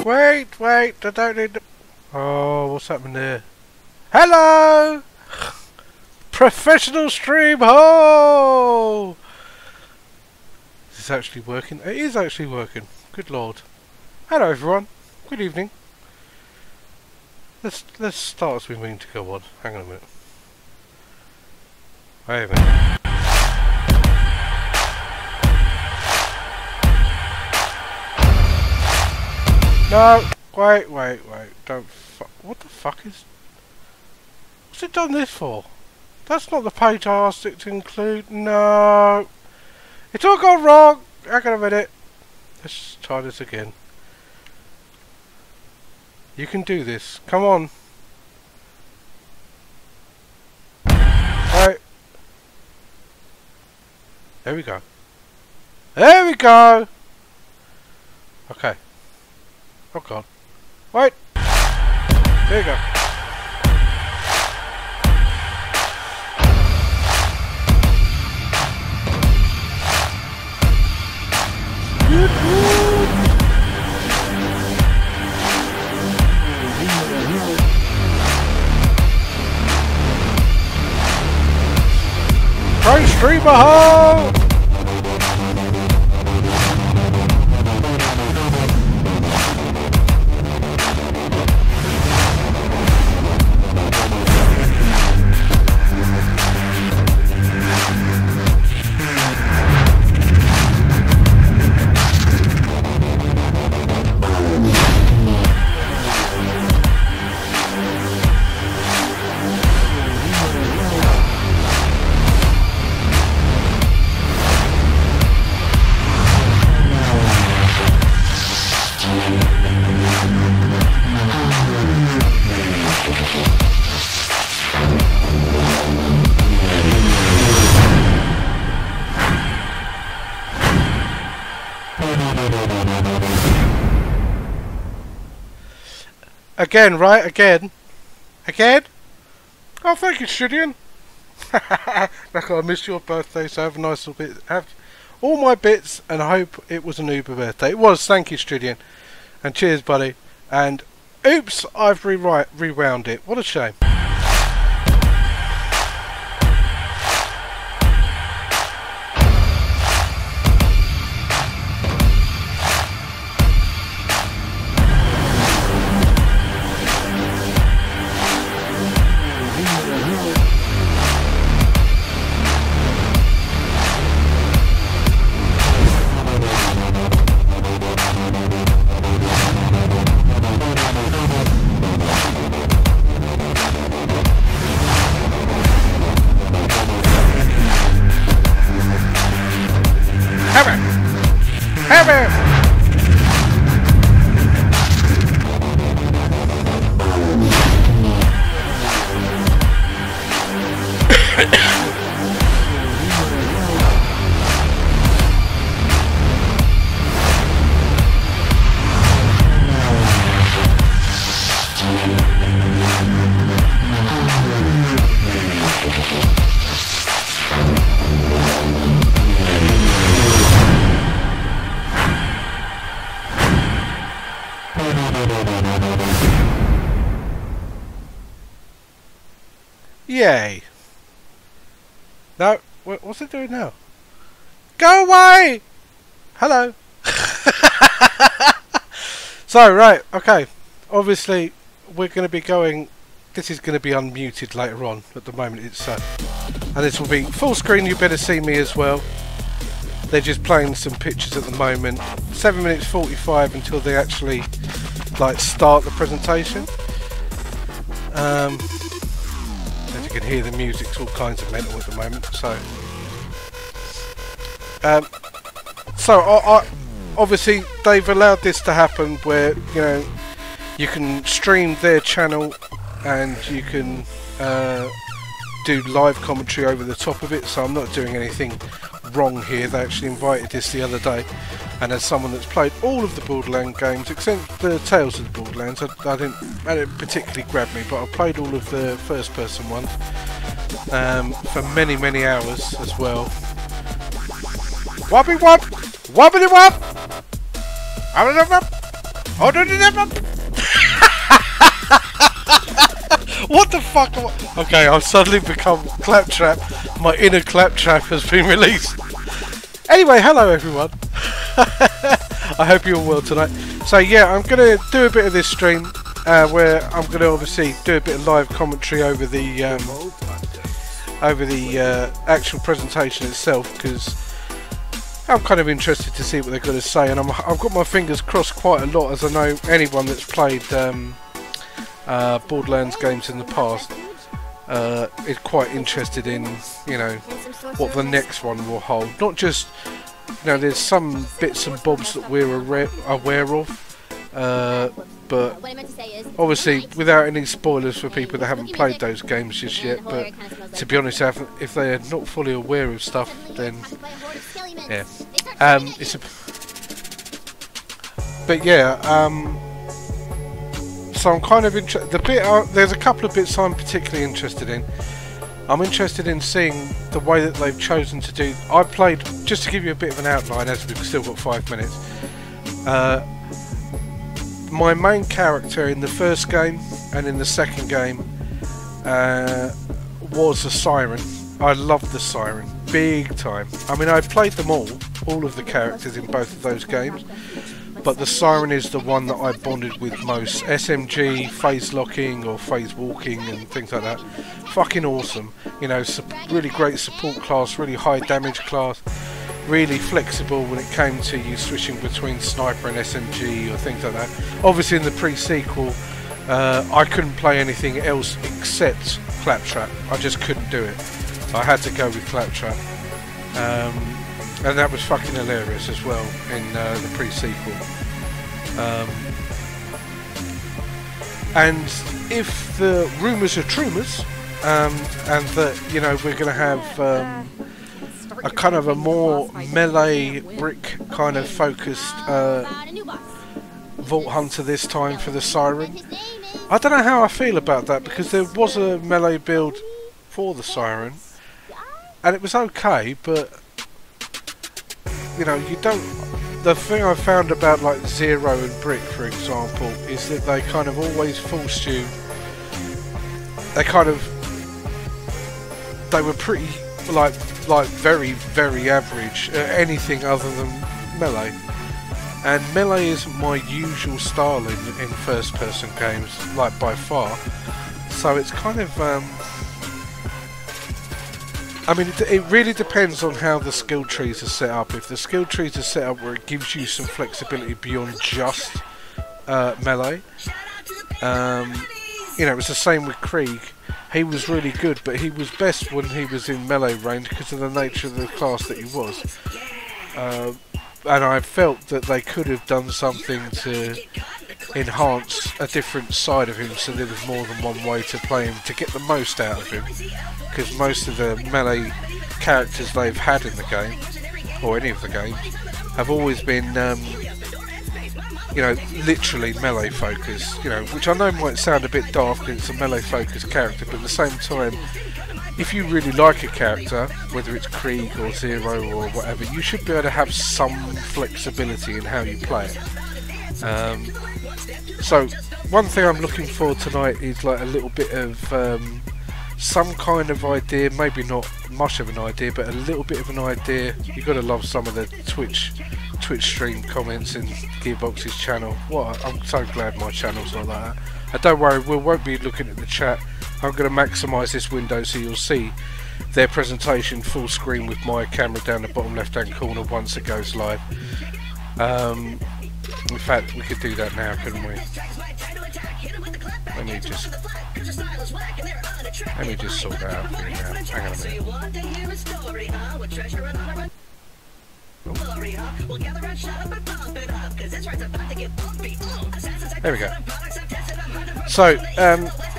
Wait, I don't need to... Oh, what's happening there? Hello! Professional stream! Oh! Is this actually working? It is actually working. Good lord. Hello everyone. Good evening. Let's start as we mean to go on. Hang on a minute. Wait a minute. No! Wait. Don't what the fuck is... What's it done this for? That's not the page I asked it to include. No! It's all gone wrong! Hang on a minute. Let's try this again. You can do this. Come on. Right. There we go. There we go! Okay. Oh god. Wait! There you go. Pro streamer ho! Again, right? Again? Oh, thank you, Julian. Like I missed your birthday, so have a nice little bit. Have all my bits, and I hope it was an Uber birthday. It was. Thank you, Julian, and cheers, buddy. And oops, I've rewound it. What a shame. Yay. No, what's it doing now? Go away! Hello. So, right, okay. Obviously, we're going to be going... This is going to be unmuted later on. At the moment, it's... and this will be full screen. You better see me as well. They're just playing some pictures at the moment. 7 minutes 45 until they actually, like, start the presentation. As you can hear, the music's all kinds of mental at the moment. So, obviously they've allowed this to happen where you can stream their channel and you can do live commentary over the top of it. So I'm not doing anything wrong here. They actually invited this the other day, and as someone that's played all of the Borderlands games except the Tales of the Borderlands, I didn't particularly grab me, but I played all of the first person ones for many hours as well. Wobbly wop! Wobbly wop! Oh no, no, no, no. What the fuck? Okay, I've suddenly become Claptrap. My inner Claptrap has been released. Anyway, hello everyone. I hope you're well tonight. So yeah, I'm going to do a bit of this stream where I'm going to obviously do a bit of live commentary over the actual presentation itself, because I'm kind of interested to see what they're going to say, and I've got my fingers crossed quite a lot, as I know anyone that's played Borderlands games in the past is quite interested in, you know, what the next one will hold. Not just, you know, there's some bits and bobs that we're aware of, but obviously without any spoilers for people that haven't played those games just yet. But to be honest, if they're not fully aware of stuff, then yeah, but yeah, so I'm kind of interested. There's a couple of bits I'm particularly interested in. I'm interested in seeing the way that they've chosen to do. I played, just to give you a bit of an outline, as we've still got 5 minutes. My main character in the first game and in the second game was a siren. I loved the siren, big time. I mean, I played them all of the characters in both of those games, but the siren is the one that I bonded with most. SMG, phase locking or phase walking and things like that. Fucking awesome. You know, really great support class, really high damage class. Really flexible when it came to you switching between sniper and SMG or things like that. Obviously in the pre-sequel, I couldn't play anything else except Claptrap. I just couldn't do it. I had to go with Claptrap. And that was fucking hilarious as well in the pre-sequel. And if the rumours are trumours, and that, you know, we're going to have a kind of a more melee brick kind of focused Vault Hunter this time for the Siren. I don't know how I feel about that, because there was a melee build for the Siren and it was okay, but you know, you don't. The thing I found about like Zero and Brick, for example, is that they kind of always forced you. They were pretty like very, very average at anything other than melee. And melee isn't my usual style in first-person games, like by far. So it's kind of, I mean, it really depends on how the skill trees are set up. If the skill trees are set up where it gives you some flexibility beyond just melee, you know, it's the same with Krieg. He was really good, but he was best when he was in melee range because of the nature of the class that he was. And I felt that they could have done something to enhance a different side of him, so there was more than one way to play him to get the most out of him. Because most of the melee characters they've had in the game, or any of the games, have always been, you know, literally melee focused. You know, which I know might sound a bit daft because it's a melee focused character, but at the same time, if you really like a character, whether it's Krieg or Zero or whatever, you should be able to have some flexibility in how you play it. So one thing I'm looking for tonight is like a little bit of some kind of idea, maybe not much of an idea, but a little bit of an idea. You've got to love some of the Twitch stream comments in Gearbox's channel. What? I'm so glad my channel's not like that. And don't worry, we won't be looking at the chat. I'm going to maximise this window so you'll see their presentation full screen with my camera down the bottom left hand corner once it goes live. In fact, we could do that now, couldn't we? Let me just sort that out for you now. Hang on a minute. There we go. So,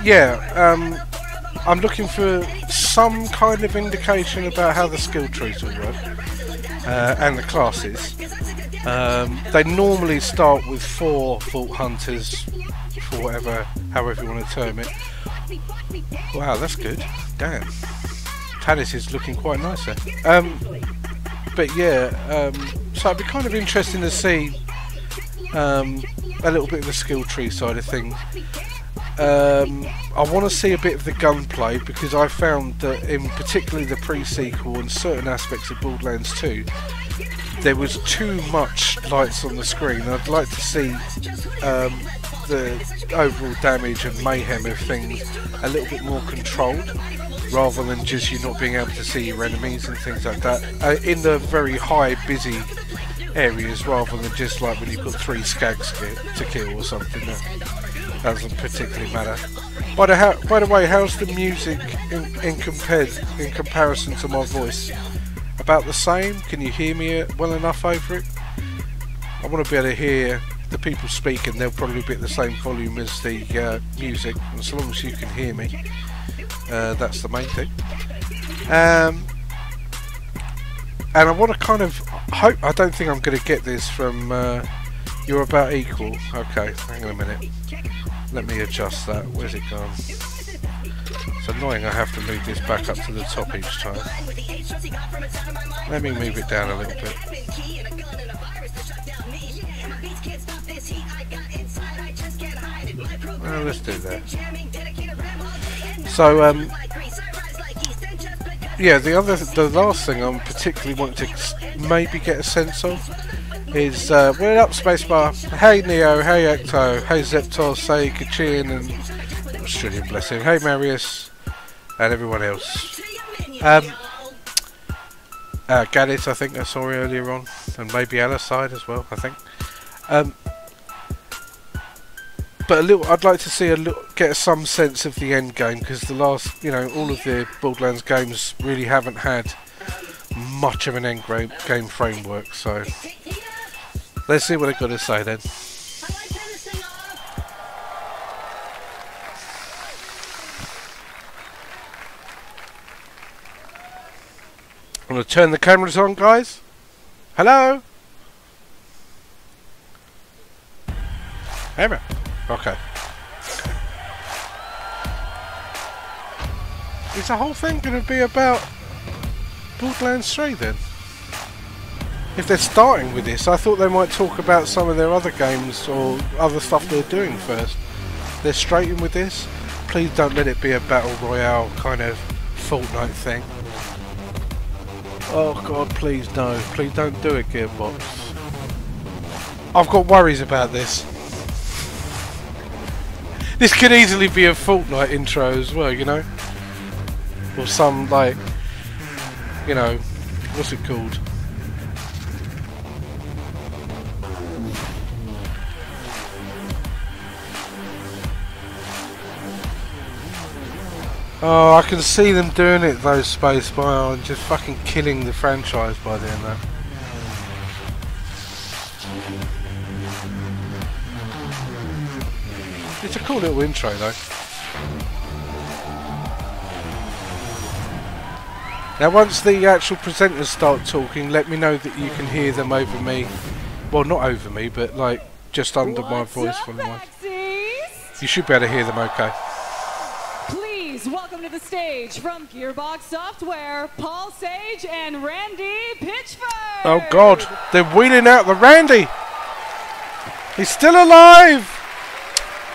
yeah, I'm looking for some kind of indication about how the skill trees will work, and the classes. They normally start with 4 Vault Hunters, for however you want to term it. Wow, that's good. Damn. Talis is looking quite nice there. But yeah, so it'd be kind of interesting to see a little bit of the skill tree side of things. I want to see a bit of the gunplay, because I found that in particularly the pre-sequel and certain aspects of Borderlands 2, there was too much lights on the screen. I'd like to see the overall damage and mayhem of things a little bit more controlled, rather than just you not being able to see your enemies and things like that in the very high busy areas, rather than just like when you've got 3 skags to kill or something. That doesn't particularly matter. By the way, how's the music in comparison to my voice? About the same? Can you hear me well enough over it? I want to be able to hear the people speaking. They'll probably be at the same volume as the music, as long as you can hear me. That's the main thing. And I want to kind of hope. I don't think I'm going to get this from You're About Equal. Okay, hang on a minute. Let me adjust that. Where's it gone? It's annoying I have to move this back up to the top each time. Let me move it down a little bit. Well, let's do that. So, yeah, the last thing I'm particularly wanting to maybe get a sense of is we're up spacebar. Hey Neo, hey Ecto, hey Zeptos, hey Kachin and Australian bless him. Hey Marius and everyone else. Gaddis, I think I saw earlier on, and maybe Alaside as well, I think. But I'd like to see get some sense of the end game, because the last, all of the Borderlands games really haven't had much of an end game framework. So let's see what I've got to say then. I'm going to turn the cameras on, guys. Hello. Ever. Okay. Is the whole thing going to be about Borderlands 3 then? If they're starting with this, I thought they might talk about some of their other games or other stuff they're doing first. They're straight in with this. Please don't let it be a battle royale kind of Fortnite thing. Oh god, please no. Please don't do it, Gearbox. I've got worries about this. This could easily be a Fortnite intro as well, or some like, what's it called? Oh, I can see them doing it though, Spacebar, and just fucking killing the franchise by doing that. It's a cool little intro though. Now once the actual presenters start talking, let me know that you can hear them over me. Well, not over me, but like just under my voice. You should be able to hear them okay. Please welcome to the stage from Gearbox Software, Paul Sage and Randy Pitchford. Oh god, they're wheeling out the Randy. He's still alive.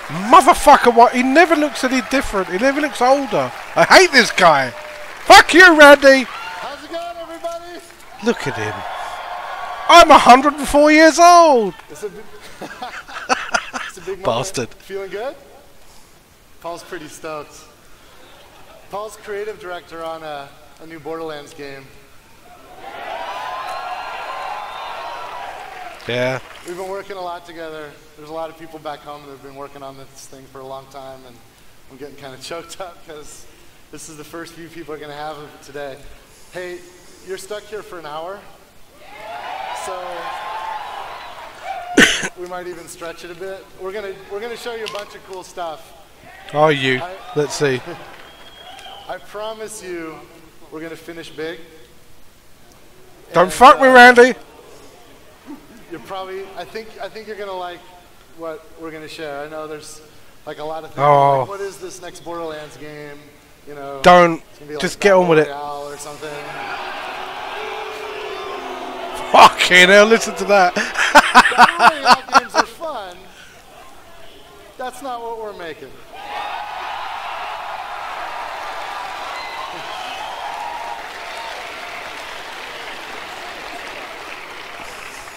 Motherfucker, what? He never looks any different. He never looks older. I hate this guy. Fuck you, Randy. How's it going, everybody? Look at him. I'm 104 years old. It's a big bastard. Feeling good? Paul's pretty stoked. Paul's creative director on a new Borderlands game. Yeah. We've been working a lot together. There's a lot of people back home that have been working on this thing for a long time, and I'm getting kind of choked up because this is the first few people are going to have of it today. Hey, you're stuck here for an hour, so we might even stretch it a bit. We're gonna show you a bunch of cool stuff. Are you? Let's see. I promise you, we're gonna finish big. Don't fuck me, Randy. You're probably. I think you're gonna like what we're gonna share. I know there's like a lot of things. Oh. Like, what is this next Borderlands game? Don't. Like Just get on with it. Or something. Fucking hell! Listen to that. Battle Royale games are That's not what we're making.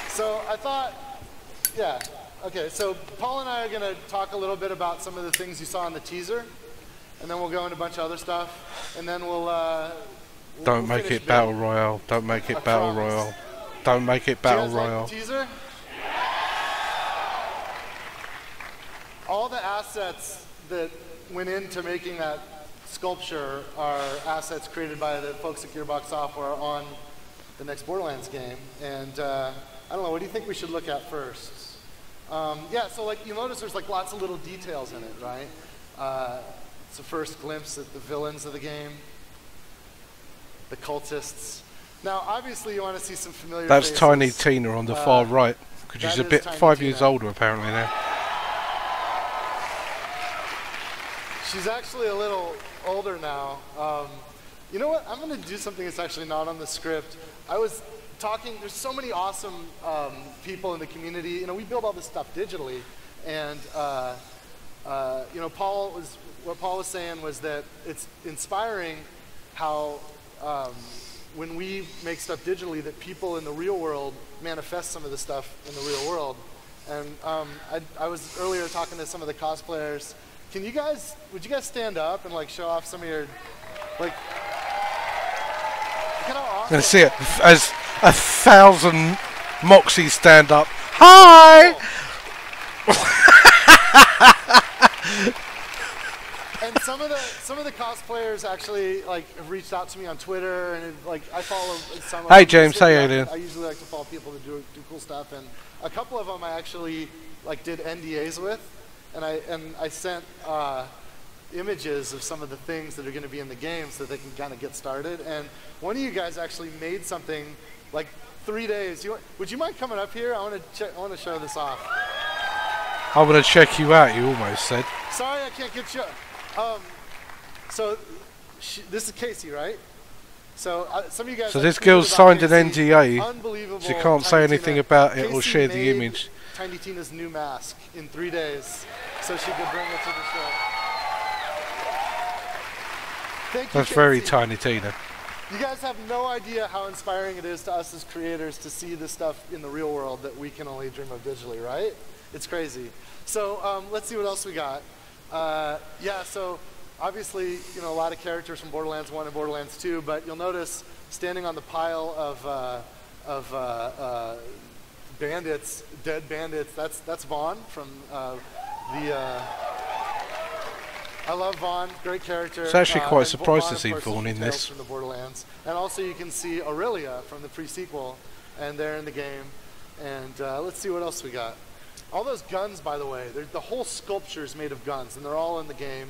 So I thought, yeah, okay, so Paul and I are going to talk a little bit about some of the things you saw in the teaser, and then we'll go into a bunch of other stuff, and then we'll Don't make it Battle Royale. Don't make it Battle Royale. Don't make it Battle Royale. Like the teaser? All the assets that went into making that sculpture are assets created by the folks at Gearbox Software on the next Borderlands game, and I don't know, what do you think we should look at first? Yeah, so like you'll notice there's like lots of little details in it, right? It's the first glimpse at the villains of the game, the cultists. Now, obviously, you want to see some familiar That's faces. Tiny Tina on the far right, because she's a bit 5 years older apparently now. She's actually a little older now. You know what? I'm going to do something that's actually not on the script. I was talking, there's so many awesome people in the community. You know, we build all this stuff digitally, and you know, what Paul was saying was that it's inspiring how when we make stuff digitally, that people in the real world manifest some of the stuff in the real world. And I was earlier talking to some of the cosplayers. Would you guys stand up and like show off some of your, like, look at how awesome. Let's see it as 1,000 Moxies stand up. Hi! And some of the cosplayers actually like have reached out to me on Twitter, and like I follow some of them. Hey James, how you doing? I usually like to follow people that do cool stuff, and a couple of them I actually like did NDAs with, and I sent images of some of the things that are going to be in the game so that they can kind of get started. And one of you guys actually made something like 3 days. Would you mind coming up here? I want to show this off. I'm gonna check you out. You almost said. Sorry, I can't get you. So this is Casey, right? So some of you guys. So this girl's signed an NDA. Unbelievable. She can't say anything about it or share the made image. Tiny Tina's new mask in 3 days, so she could bring it to the show. Thank you, That's Casey. very Tiny Tina. You guys have no idea how inspiring it is to us as creators to see this stuff in the real world that we can only dream of digitally, right? It's crazy. So let's see what else we got. Yeah, so obviously, you know, a lot of characters from Borderlands 1 and Borderlands 2, but you'll notice standing on the pile of bandits, dead bandits, that's Vaughn from I love Vaughn, great character. It's actually quite surprised Vaughn, to see of course, Vaughn in this. From the Borderlands. And also you can see Aurelia from the pre-sequel, and they're in the game. And let's see what else we got. All those guns, by the way, the whole sculpture is made of guns, and they're all in the game.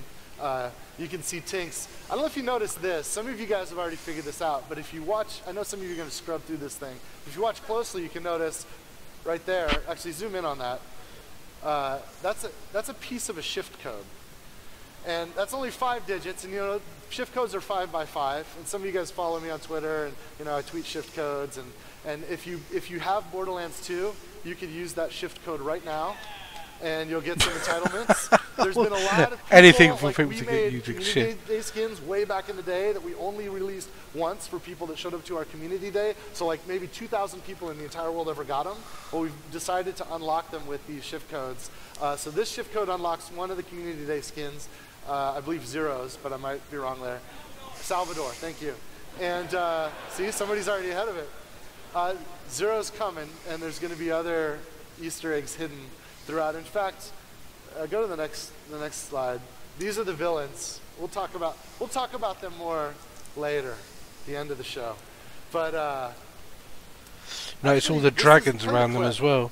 You can see Tinks. I don't know if you noticed this. Some of you guys have already figured this out, but if you watch, I know some of you are going to scrub through this thing. If you watch closely, you can notice right there, actually zoom in on that. That's a piece of a shift code. And that's only 5 digits, and you know, shift codes are 5 by 5. And some of you guys follow me on Twitter, and you know, I tweet shift codes. And if you have Borderlands 2, you could use that shift code right now, and you'll get some entitlements. There's been a lot of people, anything for like people to get using shit. Day skins way back in the day that we only released once for people that showed up to our community day. So like maybe 2,000 people in the entire world ever got them. Well, we've decided to unlock them with these shift codes. So this shift code unlocks one of the community day skins. I believe Zeros, but I might be wrong there. Salvador, thank you. And see, somebody's already ahead of it. Zero's coming, and there's going to be other Easter eggs hidden throughout. In fact, go to the next slide. These are the villains. We'll talk about them more later, at the end of the show. But notice all the dragons around them as well.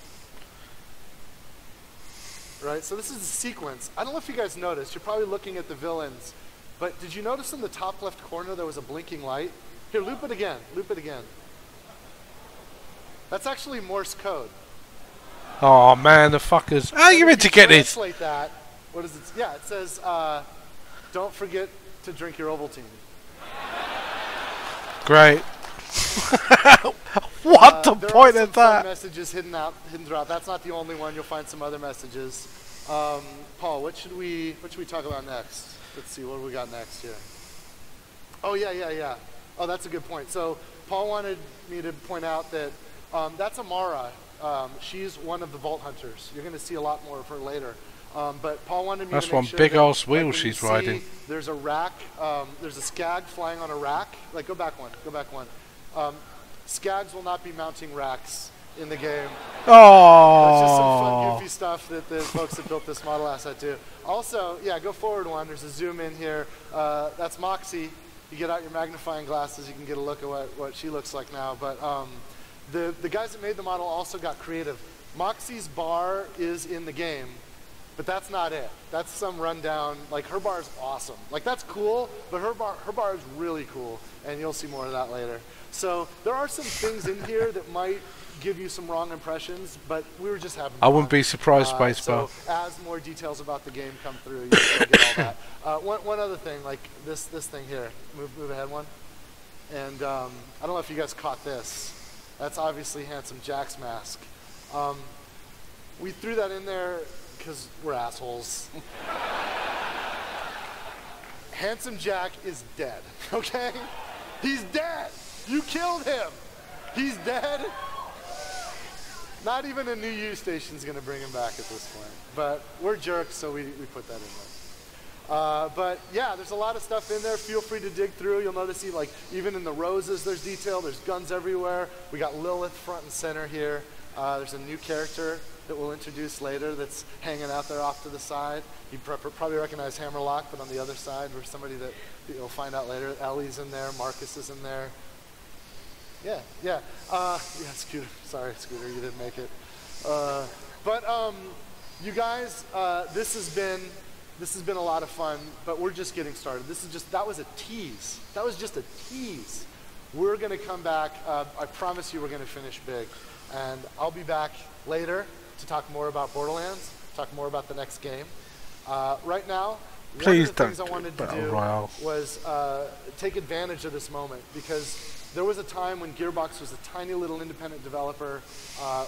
Right, so this is the sequence. I don't know if you guys noticed. You're probably looking at the villains, but did you notice in the top left corner there was a blinking light? Here, loop it again. Loop it again. That's actually Morse code. Oh man, the fuckers! How are you meant to get this? Translate that. What is it? Yeah, it says, "Don't forget to drink your Ovaltine." Great. What the point of that? Messages hidden throughout. That's not the only one. You'll find some other messages. Paul, what should we talk about next? Let's see, what do we got next here? Oh, yeah. Oh, that's a good point. So Paul wanted me to point out that that's Amara. She's one of the Vault Hunters. You're going to see a lot more of her later. But Paul wanted me That's to make one sure big that, ass wheel when she's you see riding. There's a rack. There's a skag flying on a rack. Like, go back one. Skags will not be mounting racks in the game. That's just some fun, goofy stuff that the folks that built this model asset do. Also, yeah, go forward one. There's a zoom in here. That's Moxie. You get out your magnifying glasses, you can get a look at what she looks like now. But the guys that made the model also got creative. Moxie's bar is in the game, but that's not it. That's some rundown. Like, her bar is awesome. Like, that's cool, but her bar is really cool, and you'll see more of that later. So there are some things in here that might give you some wrong impressions, but we were just having fun. I wouldn't be surprised by So as more details about the game come through, you'll get all that. One other thing, like this thing here. Move ahead one. And I don't know if you guys caught this. That's obviously Handsome Jack's mask. We threw that in there because we're assholes. Handsome Jack is dead, okay? He's dead! You killed him! He's dead! Not even a new U station's gonna bring him back at this point. But we're jerks, so we put that in there. But yeah, there's a lot of stuff in there. Feel free to dig through. You'll notice even in the roses there's detail. There's guns everywhere. We got Lilith front and center here. There's a new character that we'll introduce later that's hanging out there off to the side. You probably recognize Hammerlock, but on the other side, there's somebody that you'll find out later. Ellie's in there. Marcus is in there. Yeah, Scooter. Sorry, Scooter, you didn't make it. You guys, this has been a lot of fun, but we're just getting started. That was a tease. That was just a tease. We're gonna come back. I promise you, we're gonna finish big, and I'll be back later to talk more about Borderlands, talk more about the next game. Right now, please one of the don't things I wanted to Battle do Royale. was take advantage of this moment, because there was a time when Gearbox was a tiny little independent developer,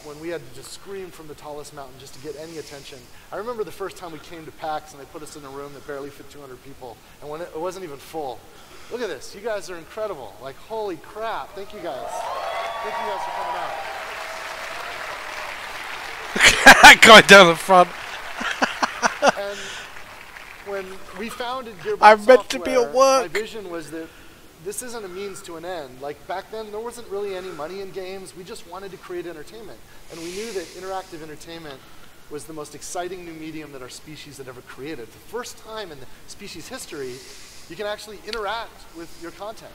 when we had to just scream from the tallest mountain just to get any attention. I remember the first time we came to PAX and they put us in a room that barely fit 200 people, and when it wasn't even full. Look at this. You guys are incredible. Like, holy crap. Thank you guys. Thank you guys for coming out. That guy down the front. And when we founded Gearbox I meant to Software, be at work. my vision was that this isn't a means to an end. Like, back then, there wasn't really any money in games. We just wanted to create entertainment. And we knew that interactive entertainment was the most exciting new medium that our species had ever created. For the first time in the species history, you can actually interact with your content.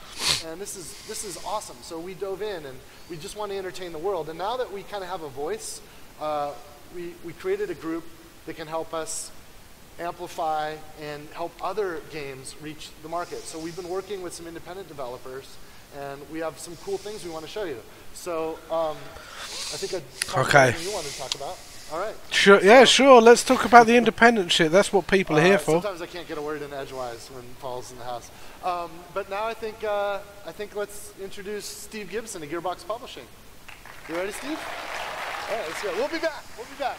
And this is awesome. So we dove in, and we just want to entertain the world. And now that we kind of have a voice, we created a group that can help us amplify and help other games reach the market. So we've been working with some independent developers, and we have some cool things we want to show you. So I think you wanted to talk about. All right. Sure. Yeah, sure. Let's talk about the independent shit. That's what people are here for. Sometimes I can't get a word in edgewise when Paul's in the house. But now I think let's introduce Steve Gibson of Gearbox Publishing. You ready, Steve? All right, let's go. We'll be back.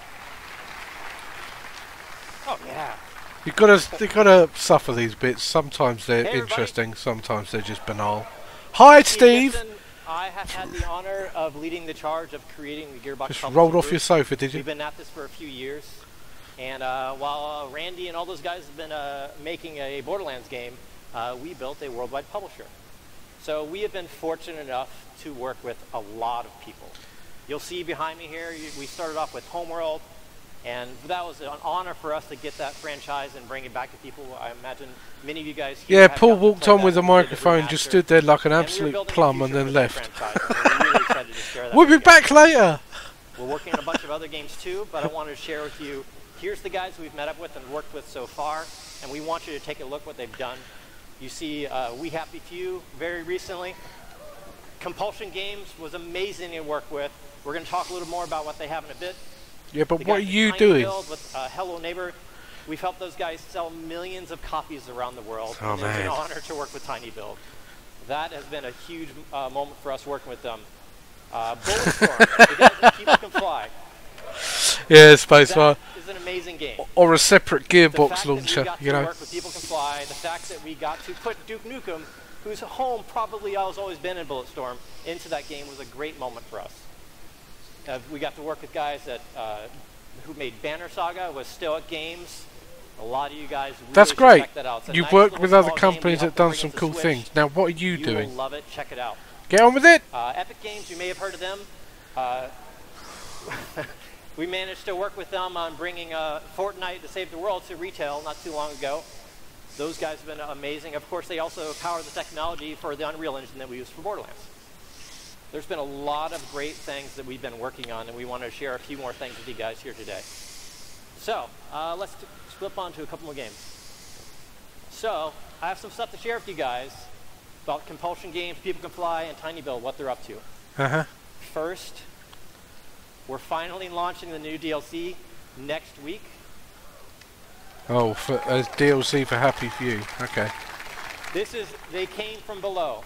Oh yeah. You gotta suffer these bits. Sometimes they're interesting. Sometimes they're just banal. Hi, Steve. Gibson, I have had the honor of leading the charge of creating the Gearbox. Just rolled off your sofa, did you? We've been at this for a few years, and while Randy and all those guys have been making a Borderlands game, we built a worldwide publisher. So we have been fortunate enough to work with a lot of people. You'll see behind me here, we started off with Homeworld. And that was an honor for us to get that franchise and bring it back to people. I imagine many of you guys here. Yeah, Paul walked on with a microphone, just stood there like an absolute plum, and then left. We'll be back later. We're working on a bunch of other games too, but I wanted to share with you, here's the guys we've met up with and worked with so far, and we want you to take a look what they've done. You see We Happy Few very recently. Compulsion Games was amazing to work with. We're going to talk a little more about what they have in a bit. Yeah, but what are you doing? With Hello Neighbor, we've helped those guys sell millions of copies around the world. Oh, and man. It's an honor to work with Tiny Build. That has been a huge moment for us working with them. Bulletstorm, the guys that People Can Fly. Yeah, Space Fire. That is an amazing game. Or a separate The Gearbox fact launcher, that we got you to know. work with People Can Fly, the fact that we got to put Duke Nukem, whose home probably has always been in Bulletstorm, into that game was a great moment for us. We got to work with guys that who made Banner Saga with Stoic Games. A lot of you guys really That's should great. check that out. It's a You've nice worked little with other small game. companies We that helped done bring some it to cool Switch. things. Now, what are you You doing? will love it. Check it out. Get on with it. Epic Games, you may have heard of them. We managed to work with them on bringing Fortnite to Save the World to retail not too long ago. Those guys have been amazing. Of course, they also power the technology for the Unreal Engine that we use for Borderlands. There's been a lot of great things that we've been working on, and we want to share a few more things with you guys here today. So, let's flip on to a couple more games. So, I have some stuff to share with you guys about Compulsion Games, People Can Fly, and Tiny Build, what they're up to. First, we're finally launching the new DLC next week. Oh, for DLC for Happy Few. Okay. They came from below.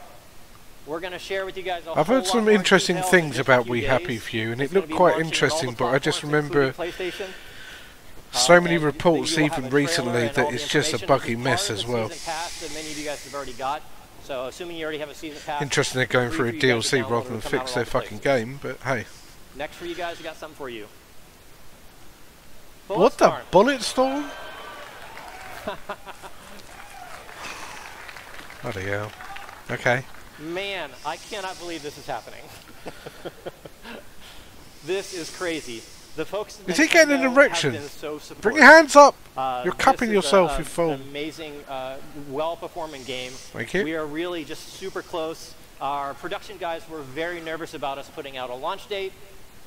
We're going to share with you guys a I've whole heard lot some more interesting details things in just a about few We days. Happy Few, and It's it gonna looked be quite launching on all interesting, the but I just platforms, remember including PlayStation. so many And reports you will have even a trailer recently and all that the it's just a information. buggy This is mess part as of the well. season pass that many of you guys have already got. So assuming you already have a season pass, Interesting they're going free through a for you guys to DLC download. rather It'll than come out fix all their the fucking places. game, but hey. Next for you guys, we got something for you. What the Bulletstorm. Bulletstorm? Bloody hell. Okay. Man, I cannot believe this is happening. This is crazy. The folks at Is he getting an Nintendo erection? have been so supportive. Bring your hands up! You're This cupping is yourself, you an fool. amazing, well-performing game. Thank you. We are really just super close. Our production guys were very nervous about us putting out a launch date.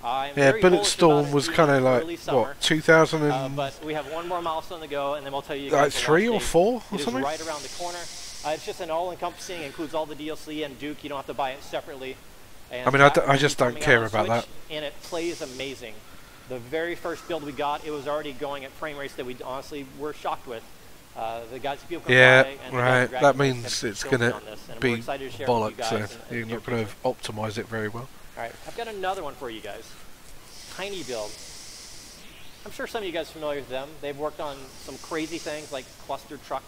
I'm Yeah, very bullish about Bulletstorm it was being kind of early like, summer. what, 2000 and... But we have one more milestone to go, and then we'll tell you Like guys the 3 or launch date. 4 or It is something? right around the corner. It's just an all-encompassing, includes all the DLC and Duke. You don't have to buy it separately. And I mean, that I will be just don't coming care out on about Switch, that. And it plays amazing. The very first build we got, it was already going at frame rates that we honestly were shocked with. The guys at People Can Yeah, Fly and the right. guys at That Dragon means Quest have it's built going to on this, and we're be excited to share it with you bollocks, so guys in you're near not going future. to optimise it very well. All right, I've got another one for you guys. Tiny Build. I'm sure some of you guys are familiar with them. They've worked on some crazy things like Cluster Truck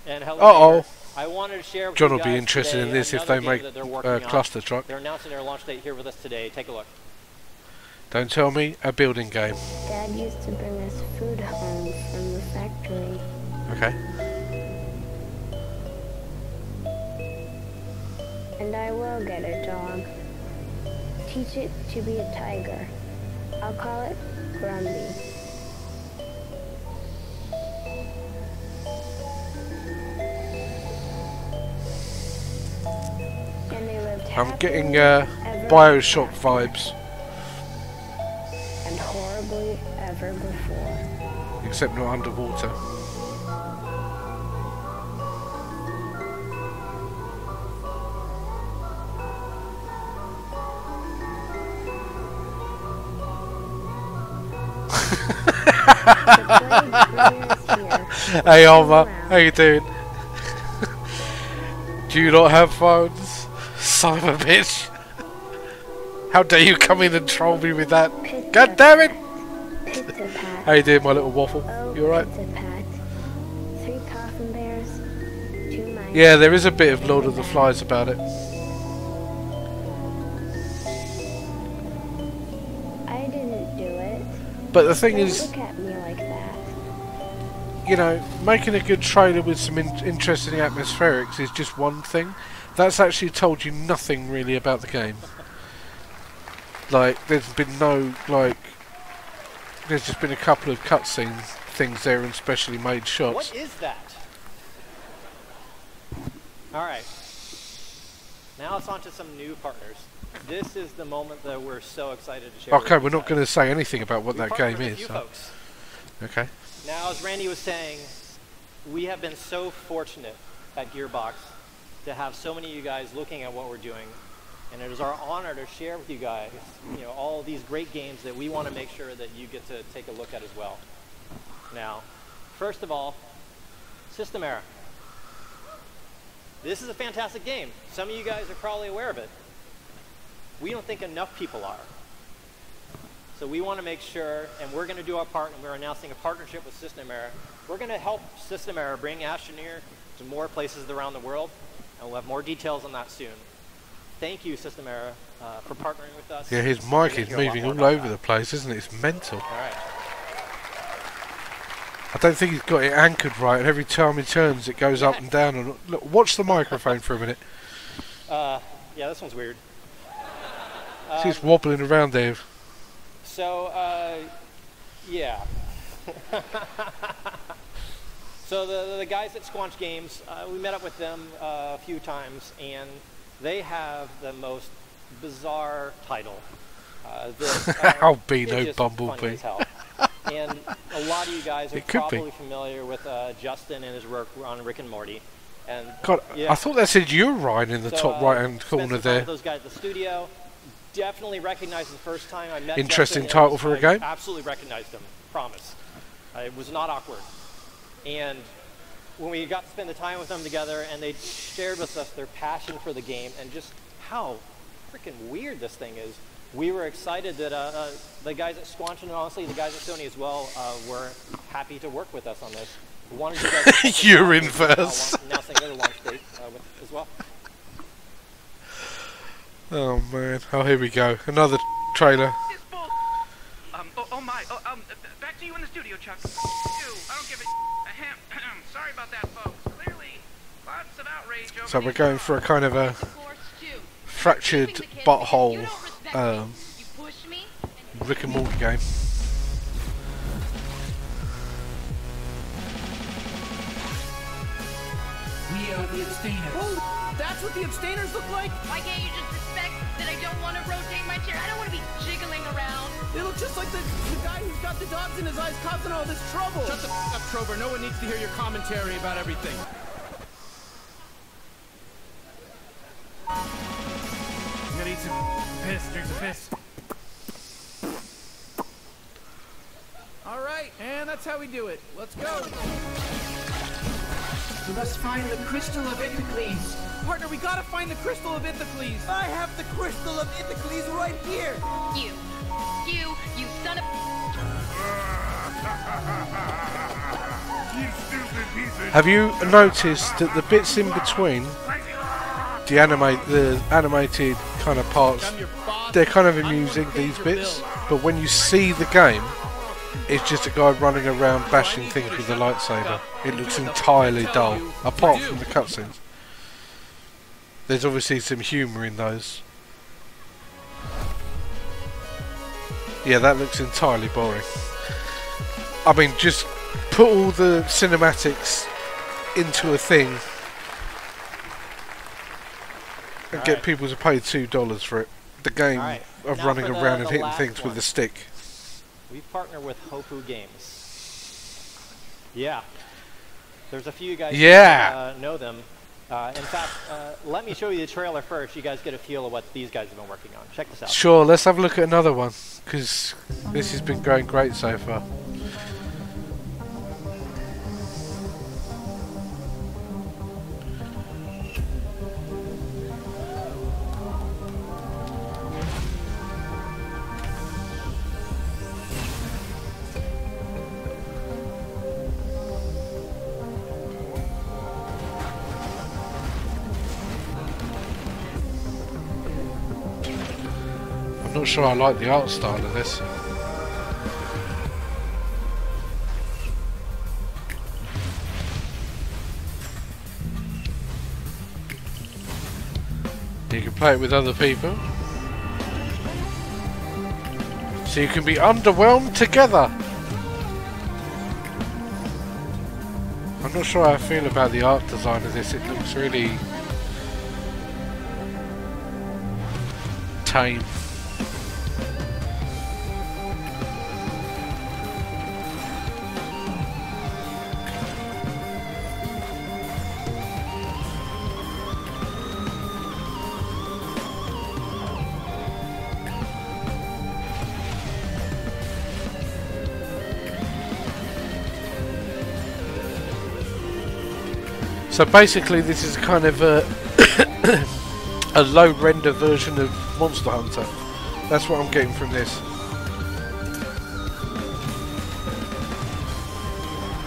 and Uh-oh. I wanted to share with John you will guys be interested today in this if another they game make that they're working on. Cluster Truck. They're announcing their launch date here with us today. Take a look. Don't tell me a building game. Dad used to bring us food home from the factory. Okay. And I will get a dog. Teach it to be a tiger. I'll call it Grundy. And they lived I'm getting happily ever Bioshock after. vibes, And horribly ever before. except not underwater. The plague bringer is here. Hey Alma, Around. how you doing? Do you not have phones? Son of a bitch. How dare you come in and troll me with that? God damn it! Pit-a-pat. How you doing, my little waffle? Oh, You alright? pit-a-pat. 3 coffin bears, 2 mice. Yeah, there is a bit of Lord of the Flies about it. I didn't do it. But the thing Don't is, look at me like that. you know, making a good trailer with some interesting atmospherics is just one thing. That's actually told you nothing really about the game. Like, there's been no, like, there's just been a couple of cutscene things there and specially made shots. What is that? All right. Now it's on to some new partners. This is the moment that we're so excited to share. Okay, with we're you not guys. going to say anything about what We that partnered game with is. you So. folks. Okay. Now, as Randy was saying, we have been so fortunate at Gearbox to have so many of you guys looking at what we're doing, and it is our honor to share with you guys, you know, all these great games that we want to make sure that you get to take a look at as well. Now, first of all, System Era. This is a fantastic game. Some of you guys are probably aware of it. We don't think enough people are. So we want to make sure, and we're going to do our part, and we're announcing a partnership with System Era. We're going to help System Era bring Astroneer to more places around the world, and we'll have more details on that soon. Thank you, System Era, for partnering with us. Yeah, his mic is moving all over the place, isn't it? It's mental. All right. I don't think he's got it anchored right, and every time he turns, it goes up and down. And look, watch the microphone for a minute. Yeah, this one's weird. He's wobbling around there. So, yeah. So the guys at Squanch Games, we met up with them a few times, and they have the most bizarre title. Albino Bumblebee. And a lot of you guys are probably familiar with Justin and his work on Rick and Morty. And God, I thought that said Urine in the top right-hand corner there. Those guys at the studio definitely recognized the first time I met. Interesting Justin, title for a game. Absolutely recognized him. Promise. It was not awkward. And when we got to spend the time with them together, and they shared with us their passion for the game and just how freaking weird this thing is, we were excited that the guys at Squanch, and honestly the guys at Sony as well, were happy to work with us on this. We wanted you guys You're in first. Announcing their launch date as well. Oh man! Oh, here we go. Another trailer. Back to you in the studio, Chuck. I don't give a sorry about that, folks. Clearly, lots of outrage over So we're going for a kind of a fractured butthole Rick and Morty game. We are the abstainers. Oh, that's what the abstainers look like? Why can't you just respect that I don't want to rotate my chair? I don't want to be jiggling around. They look just like the guy who's got the dogs in his eyes causing all this trouble. Shut the f*** up, Trover. No one needs to hear your commentary about everything. I'm gonna eat some piss, drink some piss. All right, and that's how we do it. Let's go. We must find the crystal of Ithacles. Partner, we gotta find the crystal of Ithacles. I have the crystal of Ithacles right here. You son of... Have you noticed that the bits in between the animated kind of parts, they're kind of amusing, these bits, but when you see the game, it's just a guy running around bashing things with a lightsaber. It looks entirely dull, apart from the cutscenes. There's obviously some humour in those. Yeah, that looks entirely boring. I mean, just put all the cinematics into a thing and get people to pay $2 for it. The game of Now running for around the and hitting last things with one. a stick. We partner with Hopu Games. Yeah. There's a few you guys who know them. In fact, let me show you the trailer first. You guys get a feel of what these guys have been working on. Check this out. Sure, let's have a look at another one, because this has been going great so far. I'm not sure I like the art style of this. You can play it with other people, so you can be underwhelmed together. I'm not sure how I feel about the art design of this. It looks really tame. So basically this is kind of a a low render version of Monster Hunter. That's what I'm getting from this.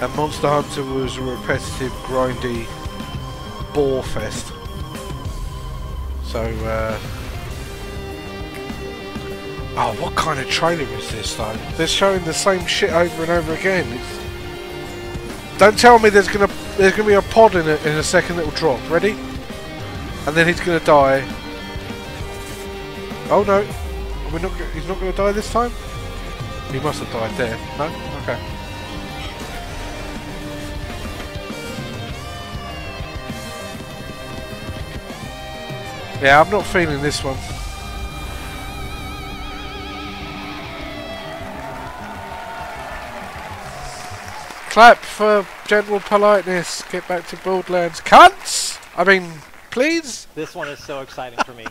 And Monster Hunter was a repetitive, grindy bore fest. So, oh, what kind of trailer is this though? They're showing the same shit over and over again. Don't tell me there's gonna be a pod in a second that will drop. Ready? And then he's gonna die. Oh no, he's not gonna die this time. He must have died there. No? Okay. Yeah, I'm not feeling this one. Clap for general politeness. Get back to Borderlands. Cunts! I mean, please? This one is so exciting for me.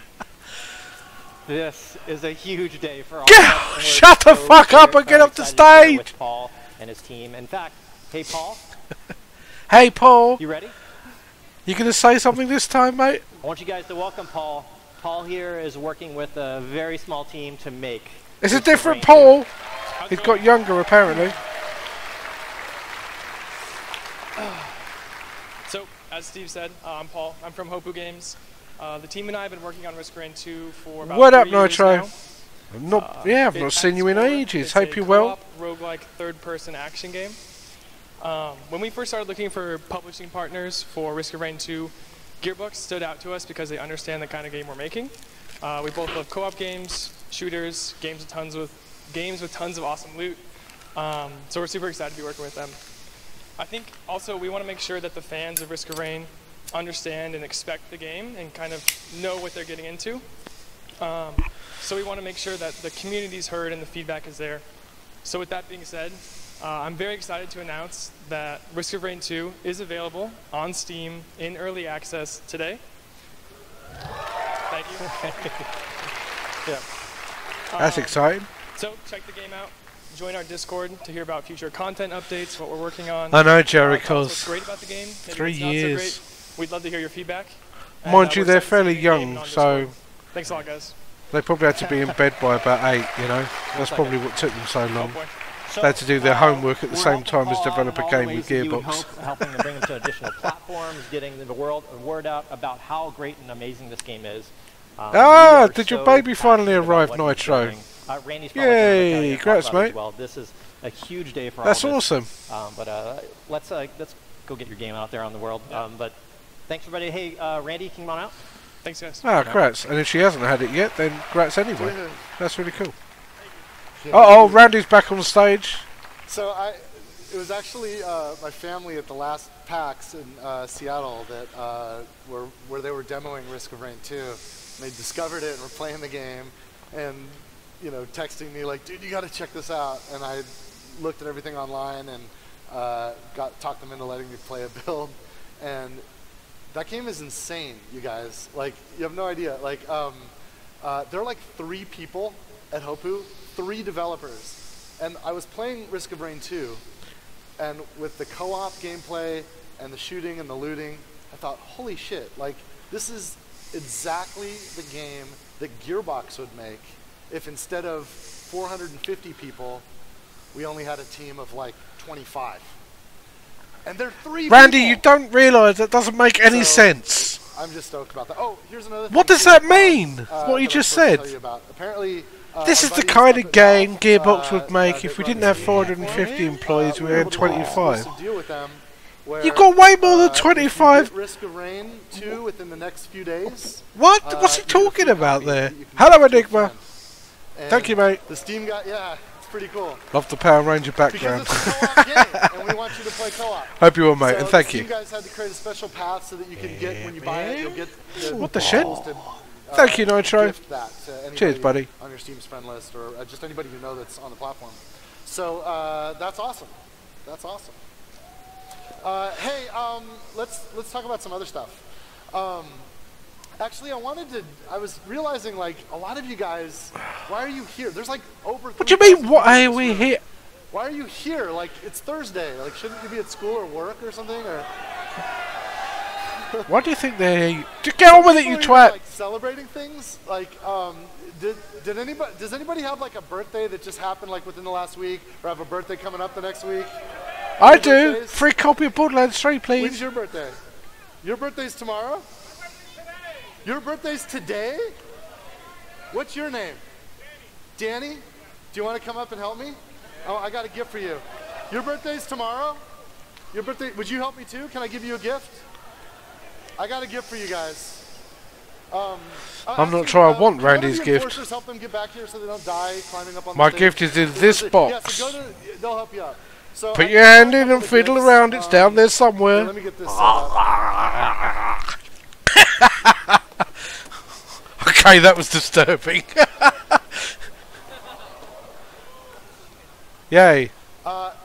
This is a huge day for all Get, of us. shut the fuck up and get up the stage! With Paul and his team. In fact, hey Paul. Hey Paul. You ready? You gonna say something this time, mate? I want you guys to welcome Paul. Paul here is working with a very small team to make. It's a different Paul. He's got younger apparently. So, as Steve said, I'm Paul. I'm from Hopu Games. The team and I have been working on Risk of Rain 2 for about 3 years Nitro? now. I've not seen you in ages. Hope you're well. It's a co-op, roguelike, third-person action game. When we first started looking for publishing partners for Risk of Rain 2, Gearbox stood out to us because they understand the kind of game we're making. We both love co-op games, shooters, games with tons of awesome loot. So we're super excited to be working with them. I think also we want to make sure that the fans of Risk of Rain understand and expect the game and kind of know what they're getting into. So we want to make sure that the community's heard and the feedback is there. So with that being said, I'm very excited to announce that Risk of Rain 2 is available on Steam in early access today. Thank you. Yeah. That's exciting. So check the game out. Join our Discord to hear about future content updates, what we're working on. I know, Jerry, tell us because what's great about the game, maybe 3 what's not so years. great. We'd love to hear your feedback. Mind you, we're they're excited to fairly see the game young, on so Discord. Thanks a lot, guys. they probably had to be in bed by about 8, you know? That's probably what took them so long. boy. So, They had to do their homework at the we're same helping time as Paul out develop in a all game the with ways that you would Gearbox. hope, helping them bring them to additional platforms, getting the word out about how great and amazing this game is. We are Did your so baby finally passionate about arrive, what he's Nitro? doing. Randy's Yay, probably gonna tell you about congrats, it as mate. well. This is a huge day for That's all of us. awesome. But let's go get your game out there on the world. But thanks, everybody. Hey, Randy, can you come on out? Thanks, guys. Ah, congrats. And if she hasn't had it yet, then congrats anyway. Yeah. That's really cool. Uh-oh, Randy's back on stage. So it was actually my family at the last PAX in Seattle that where they were demoing Risk of Rain 2. They discovered it and were playing the game, and texting me like, "Dude, you got to check this out." And I looked at everything online and talked them into letting me play a build, and that game is insane, you guys. Like, you have no idea. Like, there are like 3 people at Hopu, 3 developers. And I was playing Risk of Rain 2, and with the co-op gameplay and the shooting and the looting, I thought, holy shit, like, this is exactly the game that Gearbox would make if instead of 450 people, we only had a team of like 25. And they're 3 Randy, people. you don't realise that doesn't make any sense. I'm just stoked about that. Oh, here's another thing. What does too, that mean? What that you I'm just supposed to said. tell you about. Apparently, This our is the buddies kind up of at game Valve, Gearbox would make that if we run didn't have this 450 game, employees, we were had able to work 25. exclusive deal with them where, You've got way more than if you 25. get Risk of Rain 2 within the next few days. What? What's he you get a talking free about copy there? that you can Hello, give to a Enigma. friend. And Thank you, mate. The Steam guy, yeah, it's pretty cool. Love the Power Ranger Because background. it's a co-op game, and we want you to play co-op. Hope you will, mate, So and thank the you. Steam guys had to create a special path so that you can get, when you buy it, you'll get What the shit? to, Thank you, Nitro. gift that to anybody Cheers, buddy. on your Steam's friend list, or just anybody you know that's on the platform. So that's awesome. That's awesome. Hey, let's talk about some other stuff. Actually, I was realizing, like, a lot of you guys, why are you here? There's like over. What do you mean, why are we here? Why are you here? Like, it's Thursday. Like, shouldn't you be at school or work or something? Or Why do you think they're... Just get on with it, you people twat. like celebrating things. Like, does anybody have like a birthday that just happened like within the last week, or have a birthday coming up the next week? I do. Free copy of Borderlands 3, please. When's your birthday? Your birthday's tomorrow? Your birthday's today? What's your name? Danny? Do you want to come up and help me? Oh, I got a gift for you. Your birthday's tomorrow? Your birthday, would you help me too? Can I give you a gift? I got a gift for you guys. I'm not sure I want Randy's gift. Help them get back here so they don't die climbing up on My the gift is in this box. Yeah, so go to, they'll help you out. So Put your hand in and fiddle around. It's down there somewhere. Let me get this set up. Okay, that was disturbing. Yay.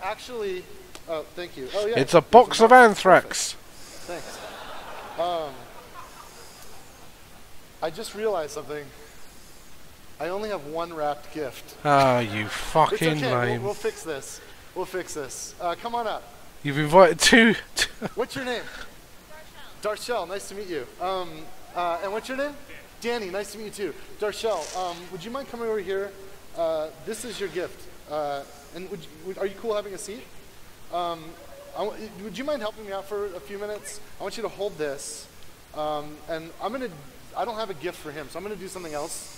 Actually, oh, thank you. Oh, yeah. It's a box of anthrax. Thanks. I just realized something. I only have one wrapped gift. Ah, you fucking it's okay. lame. We'll fix this. We'll fix this. Come on up. You've invited two. What's your name? Darshell. Nice to meet you. And what's your name? Danny. Nice to meet you too. Darshell, would you mind coming over here? This is your gift. And are you cool having a seat? Would you mind helping me out for a few minutes? I want you to hold this. And I don't have a gift for him, so I'm going to do something else.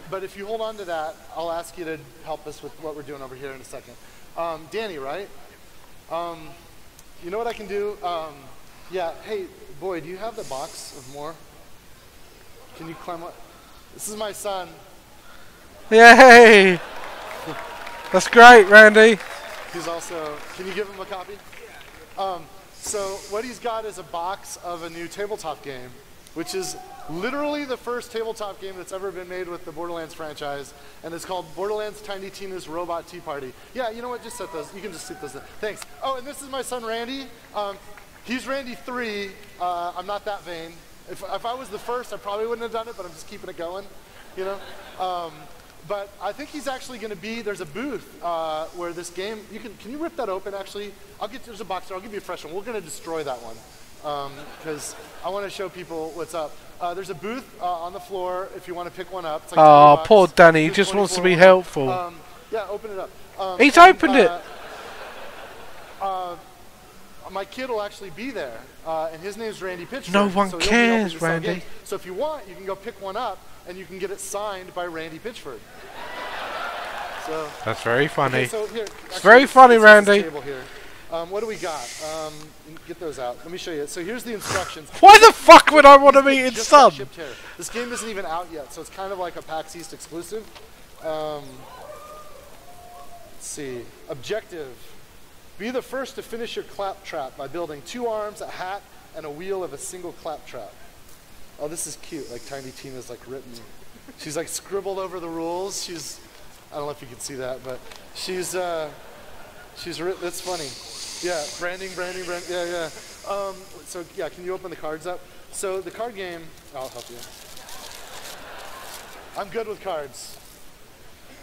But if you hold on to that, I'll ask you to help us with what we're doing over here in a second. Danny, right? You know what I can do? Yeah, hey, boy, do you have the box of more? Can you climb up? This is my son. Yay! That's great, Randy. He's also, can you give him a copy? So what he's got is a box of a new tabletop game, which is literally the first tabletop game that's ever been made with the Borderlands franchise, and it's called Borderlands Tiny Tina's Robot Tea Party. Yeah, you know what? Just set those. You can just set those in. Thanks. Oh, and this is my son Randy. He's Randy 3. I'm not that vain. If I was the first, I probably wouldn't have done it, but I'm just keeping it going, you know. But I think he's actually going to be. There's a booth where this game. Can you rip that open? Actually, there's a box there. I'll give you a fresh one. We're going to destroy that one because I want to show people what's up. There's a booth on the floor if you want to pick one up. It's like oh, poor Danny. He just wants to be helpful. Yeah, open it up. He's opened it. My kid will actually be there, and his name's Randy Pitchford. No one so cares, Randy. So if you want, you can go pick one up, and you can get it signed by Randy Pitchford. So that's very funny. Okay, so here, it's very funny, Randy. Table here. What do we got? Get those out. Let me show you. So here's the instructions. Why the fuck would I want to meet his son? This game isn't even out yet, so it's kind of like a PAX East exclusive. Let's see. Objective. Be the first to finish your claptrap by building 2 arms, a hat, and a wheel of a single claptrap. Oh, this is cute. Like Tiny Tina's like written. She's like scribbled over the rules. I don't know if you can see that, but she's written. That's funny. Yeah, branding. Yeah, yeah. So yeah, can you open the cards up? So the card game. I'll help you. I'm good with cards.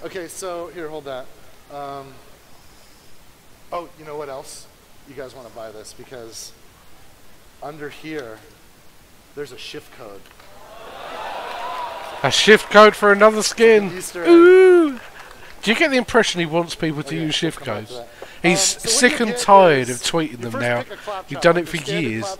Okay, so here, hold that. Oh, you know what else? You guys want to buy this because under here, there's a shift code. A shift code for another skin. Ooh! Do you get the impression he wants people to use shift codes? He's sick and tired of tweeting them now. You've done it for years.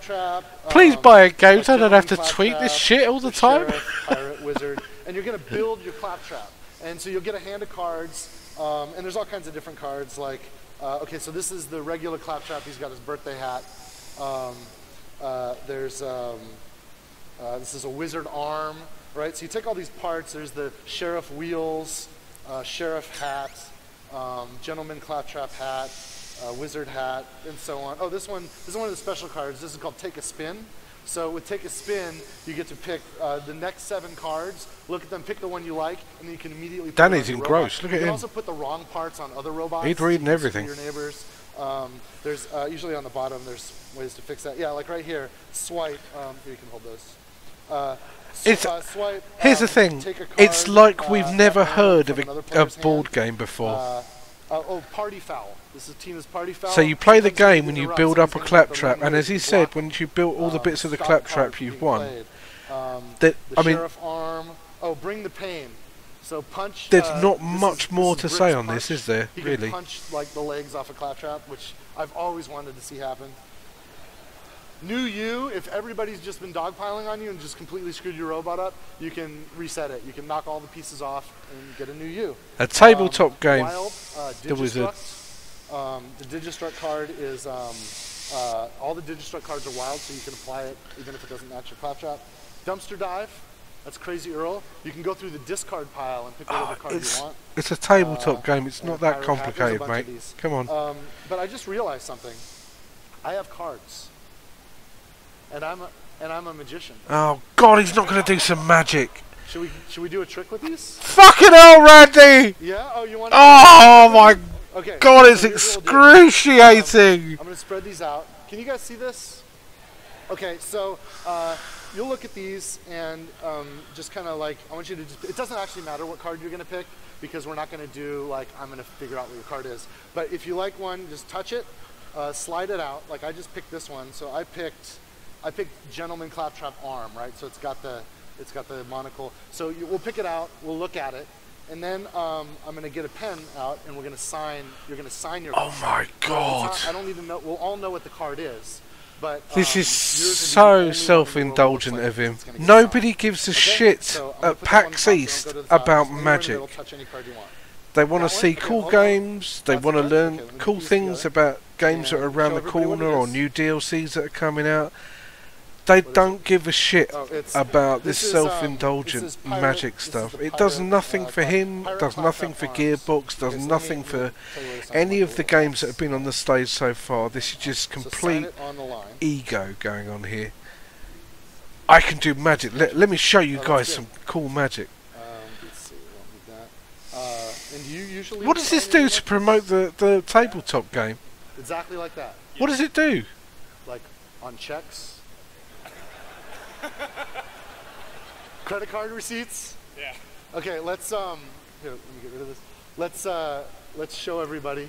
Please buy a game so I don't have to tweet this shit all the time. Pirate, wizard, and you're going to build your claptrap. And so you'll get a hand of cards, and there's all kinds of different cards like, okay, so this is the regular claptrap. He's got his birthday hat. This is a wizard arm, right? So you take all these parts. There's the sheriff wheels, sheriff hat, gentleman claptrap hat, wizard hat, and so on. Oh, this is one of the special cards. This is called Take a Spin. So with Take a Spin, you get to pick the next 7 cards, look at them, pick the one you like, and then you can immediately put Danny's it on engrossed. Look at him. You can also put the wrong parts on other robots. He's reading everything. Your neighbors. There's usually on the bottom, there's ways to fix that. Yeah, like right here, swipe. Here, you can hold those. Swipe. Here's the thing. It's like we've never heard of a board game before. Oh, Party Foul. This is Tina's Party Foul. So you play the game when you build up a claptrap, and as he said, when you built all the bits of the claptrap, you've won. The sheriff arm. Oh, bring the pain. So punch. There's not this much is- more this to is say Brick's on this, punch. is there? He Really? can punch like the legs off a claptrap, which I've always wanted to see happen. New you, if everybody's just been dogpiling on you and just completely screwed your robot up, you can reset it. You can knock all the pieces off and get a new you. A tabletop game. Wild, There was a the Digistruct card is all the Digistruct cards are wild, so you can apply it even if it doesn't match your claptrap. Dumpster dive, that's Crazy Earl. You can go through the discard pile and pick whatever card you want. It's a tabletop game. It's not that Pirate Hat, there's a complicated, bunch of mate. these. Come on. But I just realized something. I have cards, and I'm a magician. Oh God, he's not going to do some magic. Should we do a trick with these? Fucking hell, Randy! Yeah. Oh, you want? Oh my Okay. God, it's so here's what we'll do. excruciating. I'm going to spread these out. Can you guys see this? Okay, so you'll look at these and just kind of like, I want you to just, it doesn't actually matter what card you're going to pick because we're not going to do like, I'm going to figure out what your card is. But if you like one, just touch it, slide it out. Like I just picked this one. So I picked Gentleman Claptrap Arm, right? So it's got the monocle. So we'll pick it out, we'll look at it. And then I'm going to get a pen out, and we're going to sign. You're going to sign your. Oh my God! I don't even know. We'll all know what the card is, but This is yours so will be the only one self-indulgent in the world of that him. looks like it's gonna get Nobody signed. gives a Okay? shit So I'm gonna at put that one on PAX top, don't East go to the side. about Just anywhere in the magic. middle, touch any card you want. They want to That one? see Okay, cool hold on. games. They That's want to okay. learn Okay, let me cool put these things together. about games that And are around show the everybody what it corner or is. new DLCs that are coming out. They don't give a shit Oh, it's- about this this is, self-indulgent this is Pirate- magic this is stuff. the It does Pirate, nothing for him, Pirate does nothing for Claptrap Arms. Gearbox, does Okay, so let nothing me for tell you what it sounds any like of the a little games that have been on the stage so far. This is just So sign complete it on the line. ego going on here. I can do magic. Let me show you Oh, guys that's some cool magic. Let's see, we won't need that. And do you usually? What does this sign do anything to like promote the tabletop game? this? Exactly like that. What does it do? Like on checks. Credit card receipts. Yeah. Okay, let's here, let me get rid of this. Let's show everybody.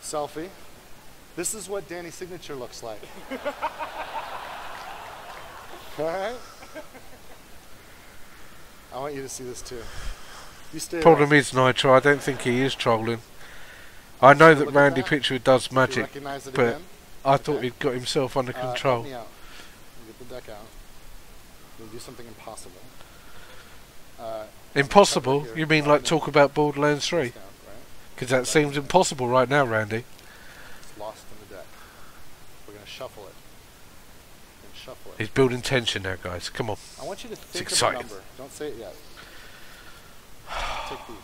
Selfie. This is what Danny's signature looks like. All right. I want you to see this too. You stay Problem around. is, Nitro, I don't think he is trolling. I know that Look at Randy that. Pitchford does Do you magic, recognize it but again? I thought Okay. he'd got himself under Help control. me out. Let me get the deck out. We'll do something impossible. Impossible? Here. You mean like talk about Borderlands 3? Down, right? Because that seems impossible right now, Randy. It's lost in the deck. We're going to shuffle it. And shuffle it. He's building tension now, guys. Come on. I want you to think of a exciting. number. Don't say it yet. Take these.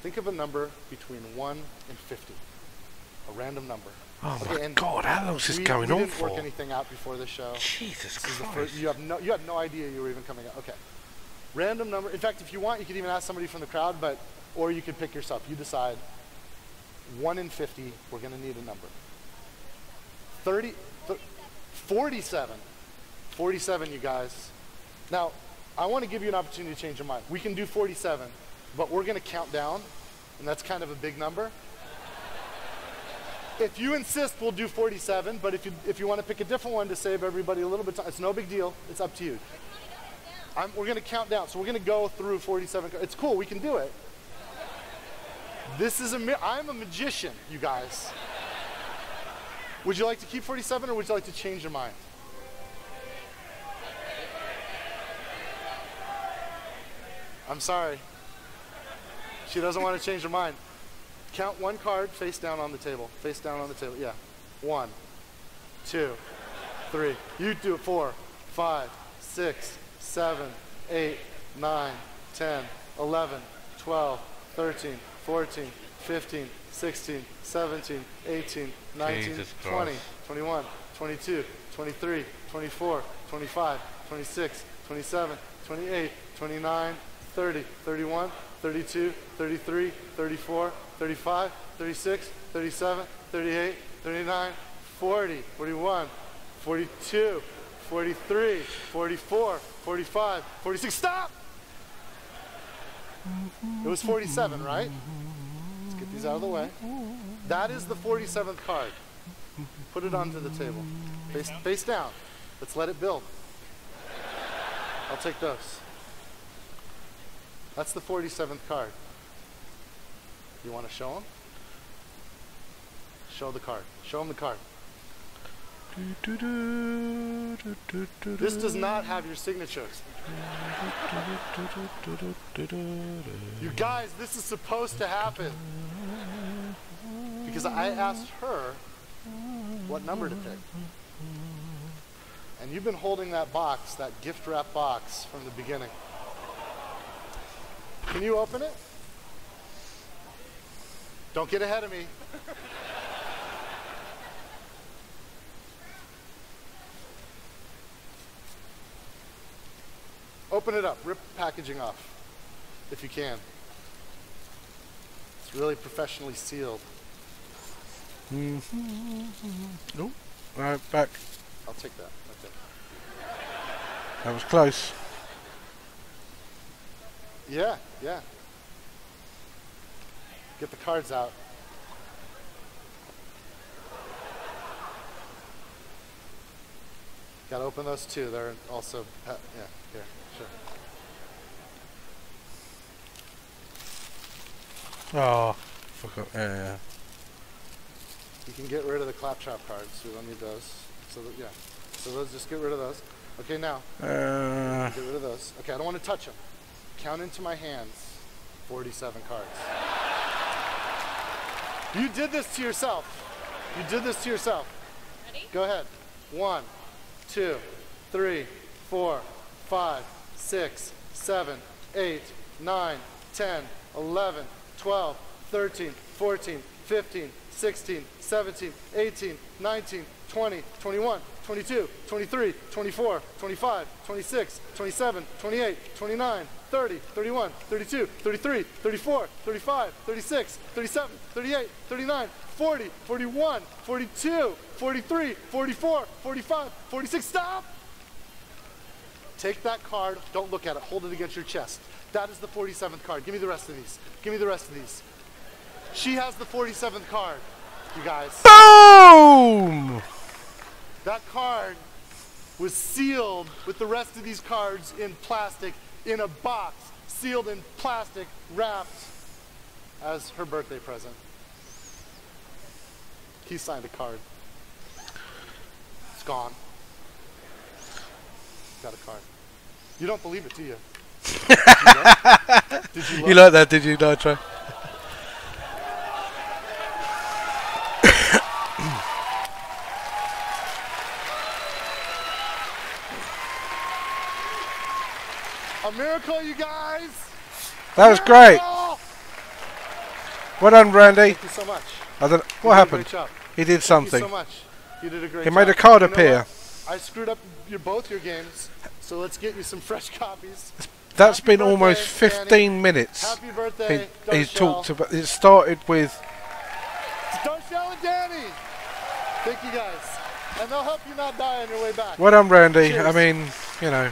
Think of a number between 1 and 50. A random number. Oh Okay, my and God, how long is this going we on didn't work for? anything out before the show. Jesus This is the Christ. first, you had no idea you were even coming out. Okay. Random number. In fact, if you want, you could even ask somebody from the crowd, or you could pick yourself. You decide. 1 in 50, we're going to need a number. 47. 47, you guys. Now, I want to give you an opportunity to change your mind. We can do 47, but we're going to count down, and that's kind of a big number. If you insist, we'll do 47, but if you want to pick a different one to save everybody a little bit of time, it's no big deal. It's up to you. We're going to count down, so we're going to go through 47. It's cool, we can do it. I'm a magician, you guys. Would you like to keep 47, or would you like to change your mind? I'm sorry. She doesn't want to change her mind. Count one card face down on the table. Face down on the table. Yeah. 1, 2, 3. You do it. 4, 5, 6, 7, 8, 9, 10, 11, 12, 13, 14, 15, 16, 17, 18, 19, Jesus 20, Christ. 21, 22, 23, 24, 25, 26, 27, 28, 29, 30, 31, 32, 33, 34, 35, 36, 37, 38, 39, 40, 41, 42, 43, 44, 45, 46. Stop! It was 47, right? Let's get these out of the way. That is the 47th card. Put it onto the table. Face down. Let's let it build. I'll take those. That's the 47th card. You want to show him? Show the card. Show him the card. This does not have your signatures. You guys, this is supposed to happen. Because I asked her what number to pick. And you've been holding that box, that gift wrap box, from the beginning. Can you open it? Don't get ahead of me. Open it up. Rip the packaging off, if you can. It's really professionally sealed. Nope. Right, back. I'll take that. Okay. That was close. Yeah, yeah. Get the cards out. Gotta open those too. They're also, yeah, here, sure. Oh, fuck up. Yeah. You can get rid of the claptrap cards. We don't need those. So yeah. So those, just get rid of those. Okay, now. Get rid of those. Okay, I don't want to touch them. Count into my hands. 47 cards. You did this to yourself. You did this to yourself. Ready? Go ahead. 1, 2, 3, 4, 5, 6, 7, 8, 9, 10, 11, 12, 13, 14, 15, 16, 17, 18, 19, 20, 21, 22, 23, 24, 25, 26, 27, 28, 29, 30, 31, 32, 33, 34, 35, 36, 37, 38, 39, 40, 41, 42, 43, 44, 45, 46. Stop! Take that card. Don't look at it. Hold it against your chest. That is the 47th card. Give me the rest of these. Give me the rest of these. She has the 47th card, you guys. Boom! That card was sealed with the rest of these cards in plastic, in a box, sealed in plastic, wrapped as her birthday present. He signed a card. It's gone. Got a card. You don't believe it, do you? Did you look? You like that, did you, Nitro? A miracle, you guys! That was great. Well done, Randy. Thank you so much. I don't. What happened? Great job. He did Thank something. you so much. You did a great He job. made a card You know appear. what? I screwed up both your games, so let's get you some fresh copies. That's Happy been birthday, almost Danny. 15 minutes. Happy birthday, He's Darshell. talked about. It started with. Darshell and Danny. Thank you guys. And they'll help you not die on your way back. Well done, Randy. Cheers. I mean, you know.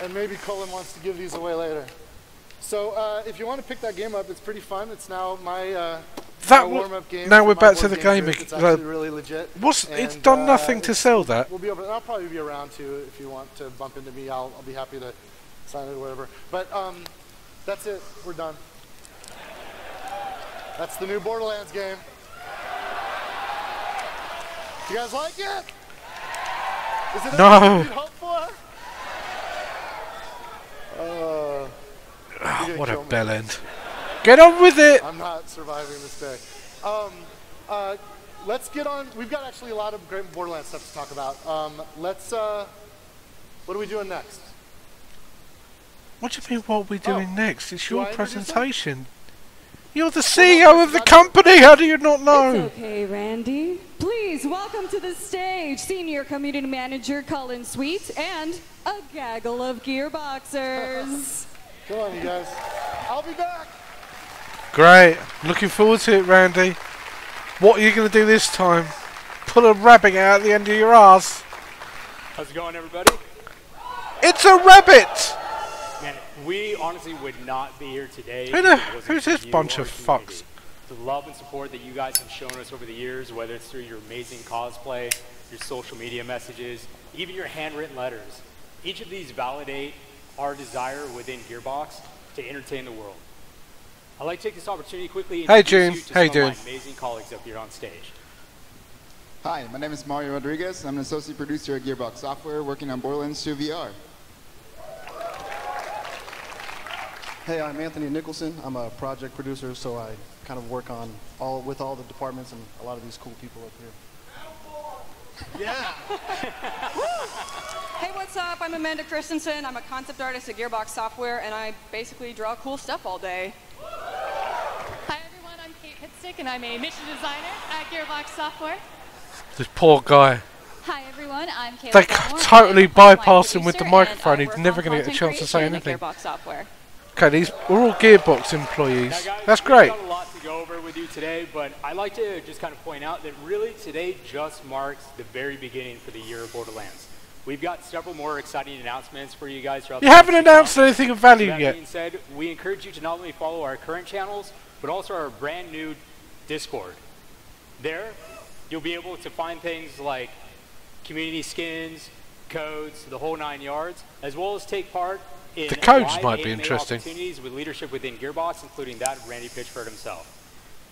And maybe Colin wants to give these away later. So if you want to pick that game up, it's pretty fun. It's now my warm-up game. Now for we're my back to board the game game. group. It's actually really legit. It's done nothing to sell that. We'll be over. I'll probably be around too if you want to bump into me. I'll be happy to sign it or whatever. But that's it. We're done. That's the new Borderlands game. You guys like it? Is it everything you'd hope for? What a bell end. Get on with it! I'm not surviving this day. Let's get on. We've got actually a lot of great Borderlands stuff to talk about. What are we doing next? What do you mean, what are we doing next? It's Do your I introduce it? presentation. You're the CEO of the company, how do you not know? It's okay, Randy. Please welcome to the stage Senior Community Manager Colin Sweet and a gaggle of Gearboxers. Come on, you guys. I'll be back. Great. Looking forward to it, Randy. What are you going to do this time? Pull a rabbit out at the end of your ass. How's it going, everybody? It's a rabbit! Man, we honestly would not be here today. Who's this bunch of fucks? The love and support that you guys have shown us over the years, whether it's through your amazing cosplay, your social media messages, even your handwritten letters. Each of these validate our desire within Gearbox to entertain the world. I'd like to take this opportunity to quickly Hey, introduce June. you to How you some doing? of my amazing colleagues up here on stage. Hi, my name is Mario Rodriguez. I'm an associate producer at Gearbox Software working on Borderlands 2 VR. Hey, I'm Anthony Nicholson. I'm a project producer, so I kind of work on with all the departments and a lot of these cool people up here. Yeah. Hey, what's up? I'm Amanda Christensen. I'm a concept artist at Gearbox Software, and I basically draw cool stuff all day. Hi, everyone. I'm Kate Pitstick, and I'm a mission designer at Gearbox Software. This poor guy. Hi, everyone. I'm Kayla. They Gilmore. totally I'm a bypass him with the producer, microphone. and I He's work never on going to get a content chance to say creation at anything. Gearbox Software. Okay, these we're all Gearbox employees. Now, guys, That's we've great. got a lot to go over with you today, but I'd like to just kind of point out that really today just marks the very beginning for the year of Borderlands. We've got several more exciting announcements for you guys throughout You the haven't next announced months. anything of value That yet. being said, we encourage you to not only follow our current channels, but also our brand new Discord. There, you'll be able to find things like community skins, codes, the whole 9 yards, as well as take part in The codes live might be AMA interesting. opportunities with leadership within Gearbox, including that of Randy Pitchford himself.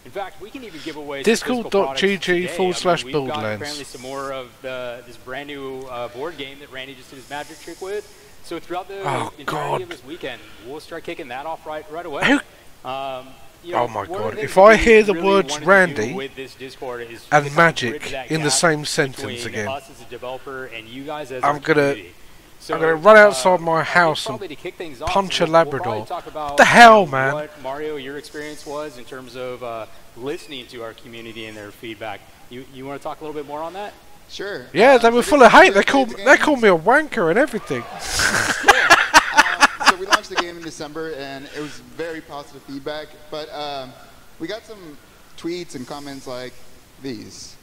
In fact, we can even give away Discord.gg/Borderlands. apparently some more of this brand new board game that Randy just did his magic trick with. So throughout the entirety of this weekend, we'll start kicking that off right away. You know, Oh my one of the god, things if I we hear the really words wanted to do Randy with this Discord is and to kind of magic bridge that in the gap same sentence between again, us as a developer and you guys as I'm our gonna community. So, run outside my I think house probably and to kick things off, punch a we'll Labrador. probably talk about, What the hell, you know, man? what, Mario, your experience was in terms of listening to our community and their feedback. You want to talk a little bit more on that? Sure. Yeah, they were full of hate. They called me a wanker and everything. So we launched the game in December, and it was very positive feedback. But we got some tweets and comments like these.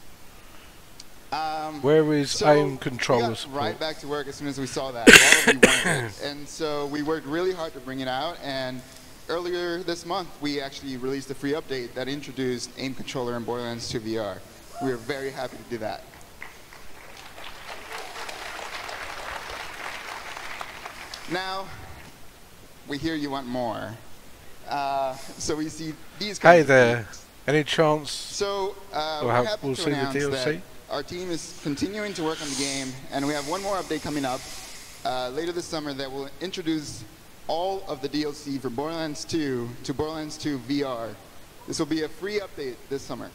Where is So aim controller we got support? right back to work as soon as we saw that. All of you wanted it. And so we worked really hard to bring it out. And earlier this month, we actually released a free update that introduced aim controller in Borderlands 2 VR. We were very happy to do that. Now, we hear you want more. So we see these kinds Hey of there. tweets. Any chance So we'll happy we'll to see the announce DLC? that our team is continuing to work on the game, and we have one more update coming up later this summer that will introduce all of the DLC for Borderlands 2 to Borderlands 2 VR. This will be a free update this summer.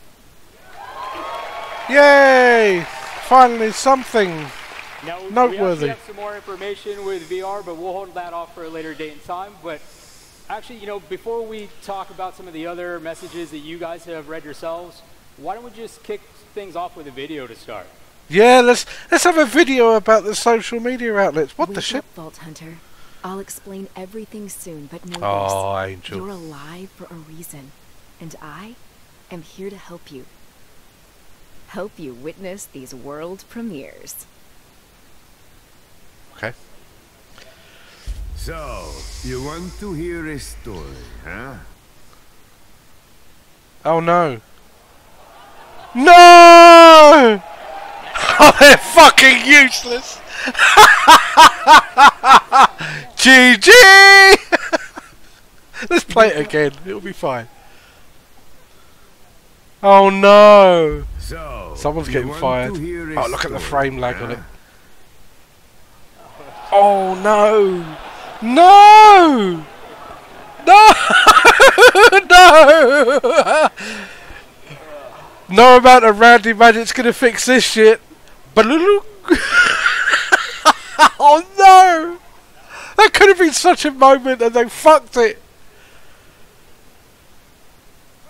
Yay! Finally something Now, we noteworthy. actually have some more information with VR, but we'll hold that off for a later date and time. But actually, you know, before we talk about some of the other messages that you guys have read yourselves, why don't we just kick things off with a video to start? Yeah, let's have a video about the social media outlets. What the Wake shit? up, Vault Hunter. I'll explain everything soon, but know Oh, this. Angel. You're alive for a reason, and I am here to help you. Help you witness these world premieres. Okay. So, you want to hear a story, huh? Oh no. No! Oh, they're fucking useless. GG! Let's play it again. It'll be fine. Oh no! So, Someone's you getting want fired. to hear a Oh, look at the story, frame lag on huh? it. Oh no! No! No! No! No amount of Randy Magic's gonna fix this shit. Baloo! Oh no! That could have been such a moment and they fucked it.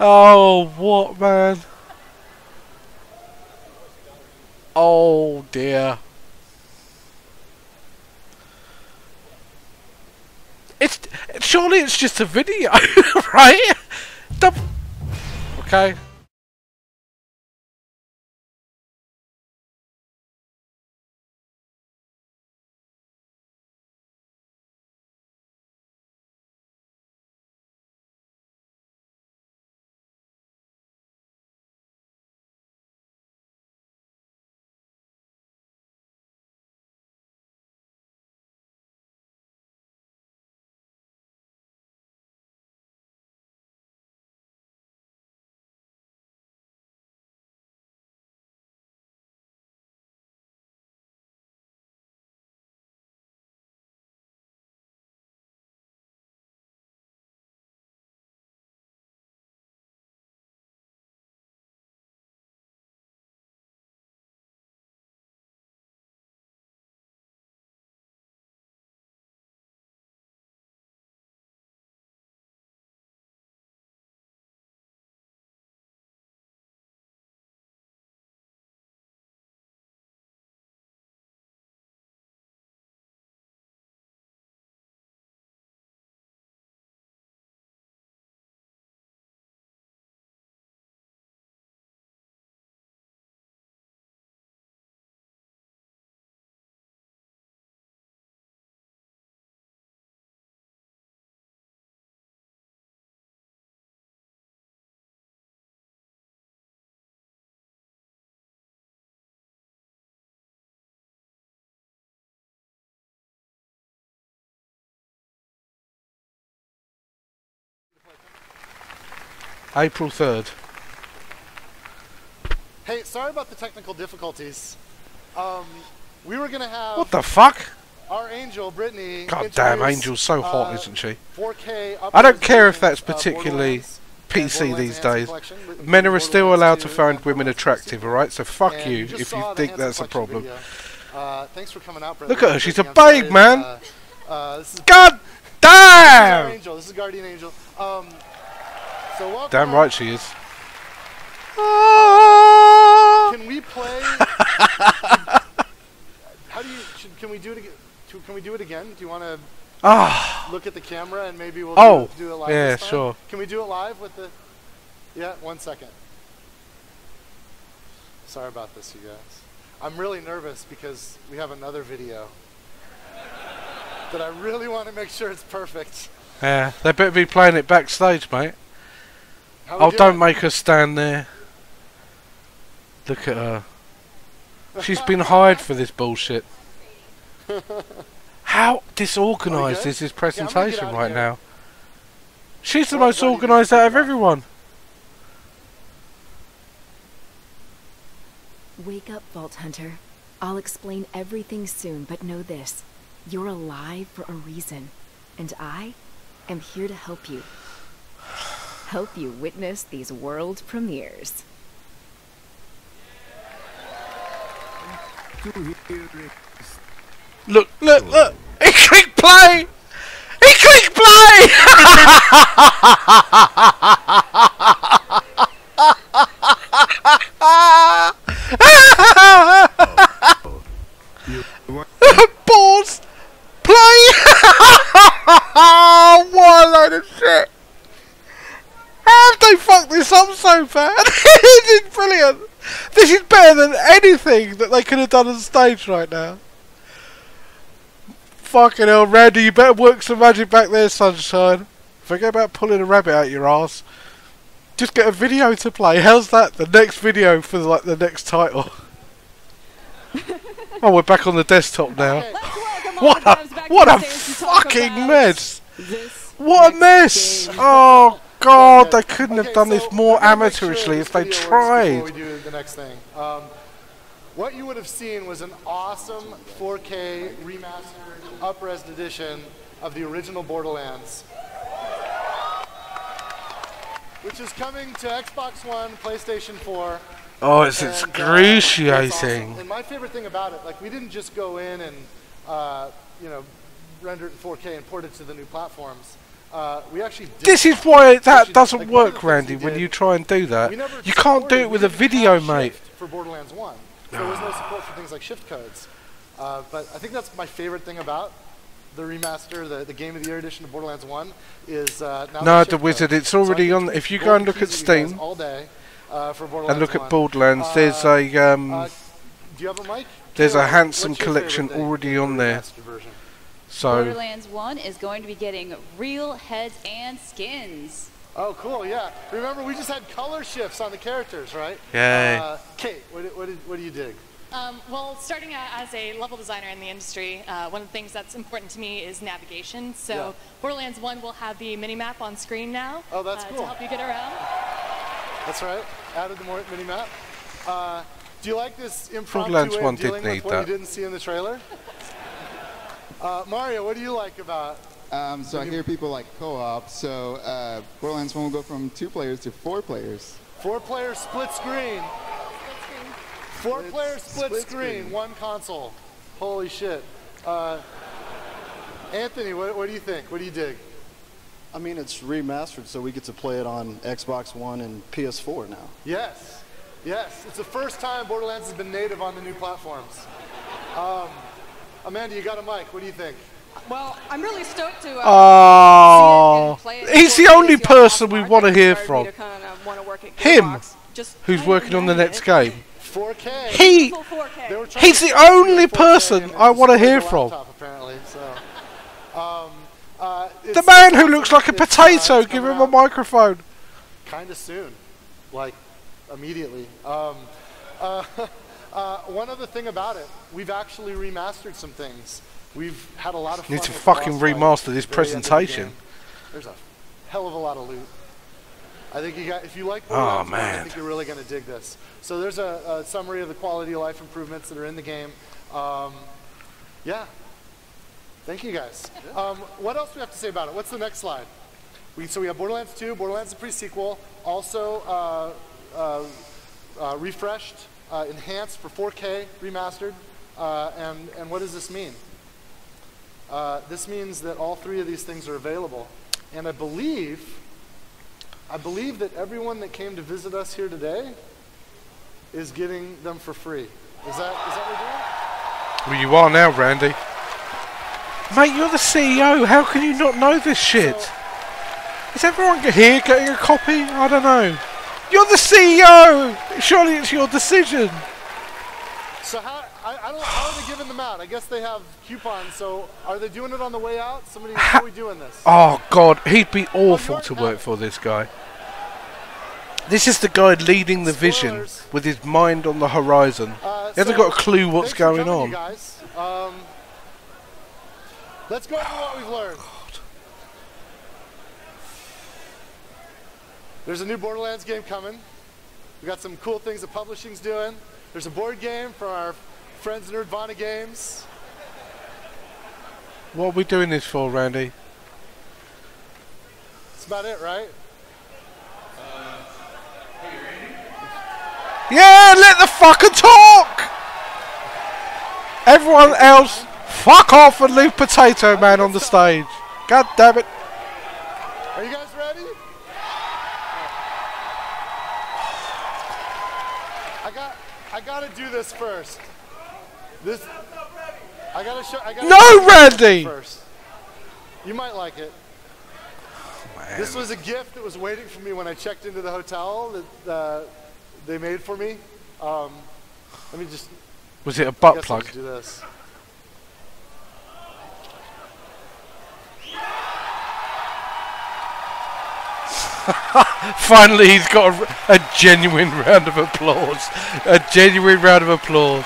Oh, what, man? Oh dear. Surely it's just a video, right? Okay. April 3rd. Hey, sorry about the technical difficulties. We were gonna have. What the fuck? Our Angel, Brittany. God damn, Angel's so hot, isn't she? 4K. I don't care if that's particularly PC these days. Men are still allowed to find women attractive, alright? So fuck you if you think that's a problem. Thanks for coming out, Brittany. Look at her, she's a babe, man! This is God damn! This is our Angel. This is Guardian Angel. So welcome. Damn right she is. Can we play? How do you? Can we do it again? Can we do it again? Do you want to look at the camera and maybe we'll do it live? Yeah, this time? sure. Can we do it live with the? Yeah, 1 second. Sorry about this, you guys. I'm really nervous because we have another video that I really want to make sure it's perfect. Yeah, they better be playing it backstage, mate. Oh, don't make her stand there. Look at her. She's been hired for this bullshit. How disorganised is this presentation right now? She's the most organised out of everyone. Wake up, Vault Hunter. I'll explain everything soon, but know this. You're alive for a reason, and I am here to help you. Help you witness these world premieres. Look, look, look! He clicked play! He clicked play! Pause! Play! What a load of shit! How have they fucked this up so bad? This is brilliant! This is better than anything that they could have done on stage right now. Fucking hell, Randy, you better work some magic back there, sunshine. Forget about pulling a rabbit out your arse. Just get a video to play. How's that? The next video for like the next title. Oh, we're back on the desktop now. What a fucking mess! What a mess! Oh God, they couldn't have done this more amateurishly if they tried. Before we do the next thing, what you would have seen was an awesome 4K remastered, up-res edition of the original Borderlands, which is coming to Xbox One, PlayStation 4. Oh, it's excruciating. Awesome. And my favorite thing about it, like, we didn't just go in and you know, render it in 4K and port it to the new platforms. We actually did. This is why that doesn't work, Randy. When you try and do that, you can't do it with a video, mate. For Borderlands 1, so there was no support for things like shift codes. But I think that's my favorite thing about the remaster, the Game of the Year edition of Borderlands 1 is now no, the Wizard. It's already on. If you go and look at Steam all day, for and look at Borderlands, there's a do you have a mic? there's a handsome collection already on there. So Borderlands 1 is going to be getting real heads and skins. Oh, cool! Yeah. Remember, we just had color shifts on the characters, right? Yeah. Kate, what do you dig? Well, starting as a level designer in the industry, one of the things that's important to me is navigation. So Borderlands 1 will have the mini-map on screen now. Oh, that's cool. To help you get around. That's right. Added the more mini-map. Do you like this impromptu Borderlands way 1 of did dealing need with what that. you didn't see in the trailer? Mario, what do you like about? So I hear people like co-op. So Borderlands 1 will go from 2 players to 4 players. 4 players split screen. 4 players split screen, 1 console. Holy shit. Anthony, what do you think? What do you dig? I mean, it's remastered, so we get to play it on Xbox One and PS4 now. Yes. Yes. It's the first time Borderlands has been native on the new platforms. Amanda, you got a mic. What do you think? Well, I'm really stoked to oh, see it and play it. he's the only person we want to hear from. Him, who's working on the next game. 4K. He's the only person I want to hear from. Apparently, so. The man who looks like a potato. Give him a microphone. Kind of soon, like immediately. One other thing about it, we've actually remastered some things. We've had a lot of fun. Need to fucking remaster this presentation. There's a hell of a lot of loot. I think if you like Oh, Borderlands 1, I man. think you're really going to dig this. So there's a summary of the quality of life improvements that are in the game. Yeah. Thank you, guys. What else do we have to say about it? What's the next slide? So we have Borderlands 2, Borderlands the pre-sequel, also refreshed, enhanced for 4K, remastered. And what does this mean? This means that all three of these things are available. And I believe that everyone that came to visit us here today is getting them for free. Is that what we're doing? Well, you are now, Randy. Mate, you're the CEO. How can you not know this shit? Is everyone here getting a copy? I don't know. You're the CEO. Surely it's your decision. So how are they giving them out? I guess they have coupons. So are they doing it on the way out? How are we doing this? Oh God, he'd be awful to work for, this guy. This is the guy leading the vision with his mind on the horizon. He hasn't got a clue what's going on. You guys. Let's go over what we've learned. There's a new Borderlands game coming. We got some cool things that publishing's doing. There's a board game from our friends at Nerdvana Games. What are we doing this for, Randy? That's about it, right? Yeah, let the fucker talk! Everyone else, fuck off and leave Potato Man on the stage. God damn it. Are you guys ready? I gotta do this first. I gotta show. No, Randy! First. You might like it. This was a gift that was waiting for me when I checked into the hotel that they made for me. Let me just. Was it a butt plug? Do this. Finally, he's got a genuine round of applause. A genuine round of applause.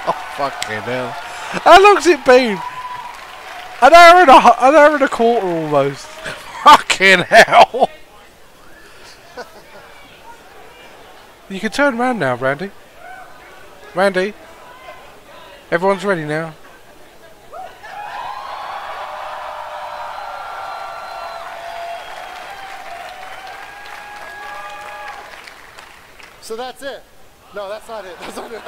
Oh, fucking hell. How long's it been? An hour and a quarter almost. Fucking hell. You can turn around now, Randy. Randy. Everyone's ready now. So that's it. No, that's not it. That's not it.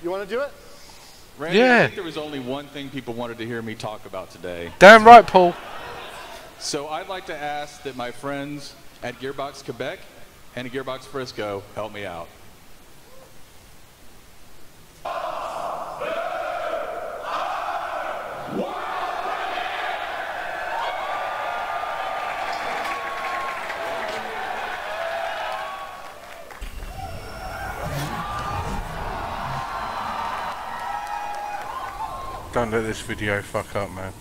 You want to do it? Randy, Yeah. I think there was only one thing people wanted to hear me talk about today. Damn right, Paul. So I'd like to ask that my friends at Gearbox Quebec and Gearbox Frisco help me out. Don't let this video fuck up, man.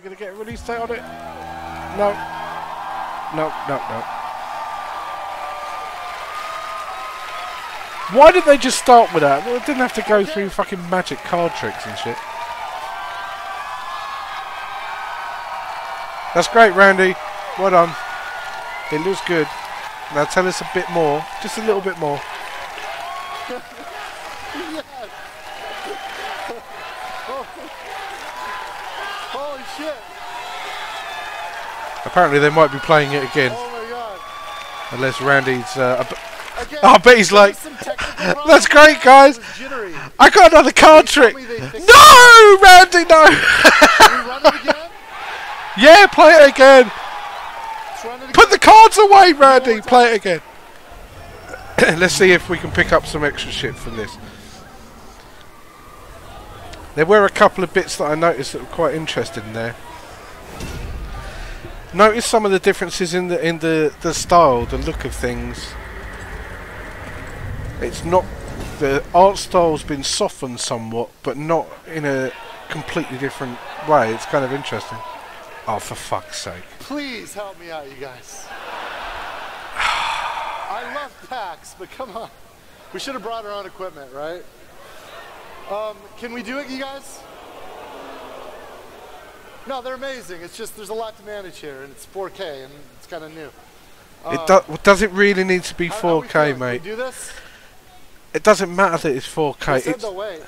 We're going to get a release date on it? No. No, no, no. Why did they just start with that? Well, it didn't have to go through fucking magic card tricks and shit. That's great, Randy. Well done. It looks good. Now tell us a bit more. Just a little bit more. Holy shit. Apparently they might be playing it again. Oh my god. Unless Randy's... I bet he's like, that's great, guys. I got another card trick. No, Randy, no. Yeah, play it again. Put the cards away, Randy. Play it again. Let's see if we can pick up some extra shit from this. There were a couple of bits that I noticed that were quite interesting there. Notice some of the differences in the style, the look of things. It's not, the art style's been softened somewhat, but not in a completely different way. It's kind of interesting. Oh, for fuck's sake. Please help me out, you guys. I love PAX, but come on. We should have brought our own equipment, right? Can we do it, you guys? No, they're amazing. It's just there's a lot to manage here, and it's 4K, and it's kind of new. Does it really need to be 4K, mate? Can we do this? It doesn't matter that it's 4K. They said they'll wait.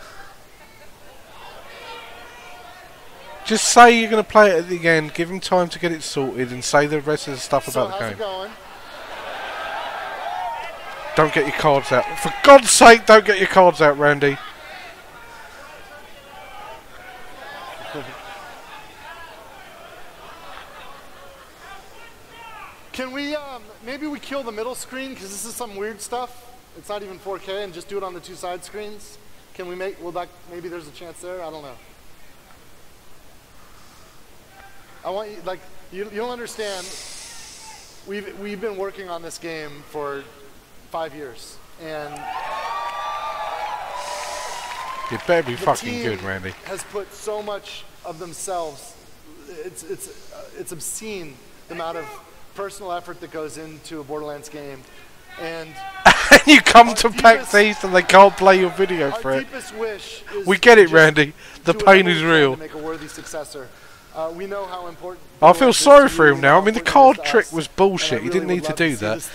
Just say you're going to play it at the end, give them time to get it sorted, and say the rest of the stuff about the game. How's it going? Don't get your cards out. For God's sake, don't get your cards out, Randy. Can we, maybe we kill the middle screen, because this is some weird stuff. It's not even 4K, and just do it on the two side screens. Can we make, maybe there's a chance there? I don't know. I want you, like, you don't understand. We've been working on this game for 5 years, and it better be fucking good, Randy. Has put so much of themselves. It's obscene the amount of personal effort that goes into a Borderlands game, and you come to PAX East and they can't play your video for it. Wish is we get it, Randy. The pain is real. To make a worthy successor. We know how important. I feel sorry for him now. I mean, the card trick was bullshit. He didn't need to do that.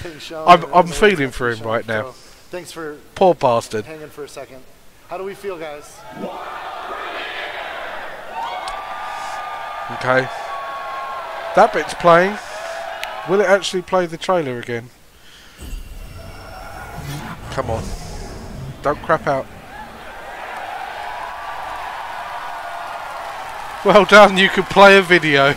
I'm feeling for him right now. Thanks for poor bastard. Hanging for a second. How do we feel, guys? Okay. That bit's playing. Will it actually play the trailer again? Come on. Don't crap out. Well done, you can play a video.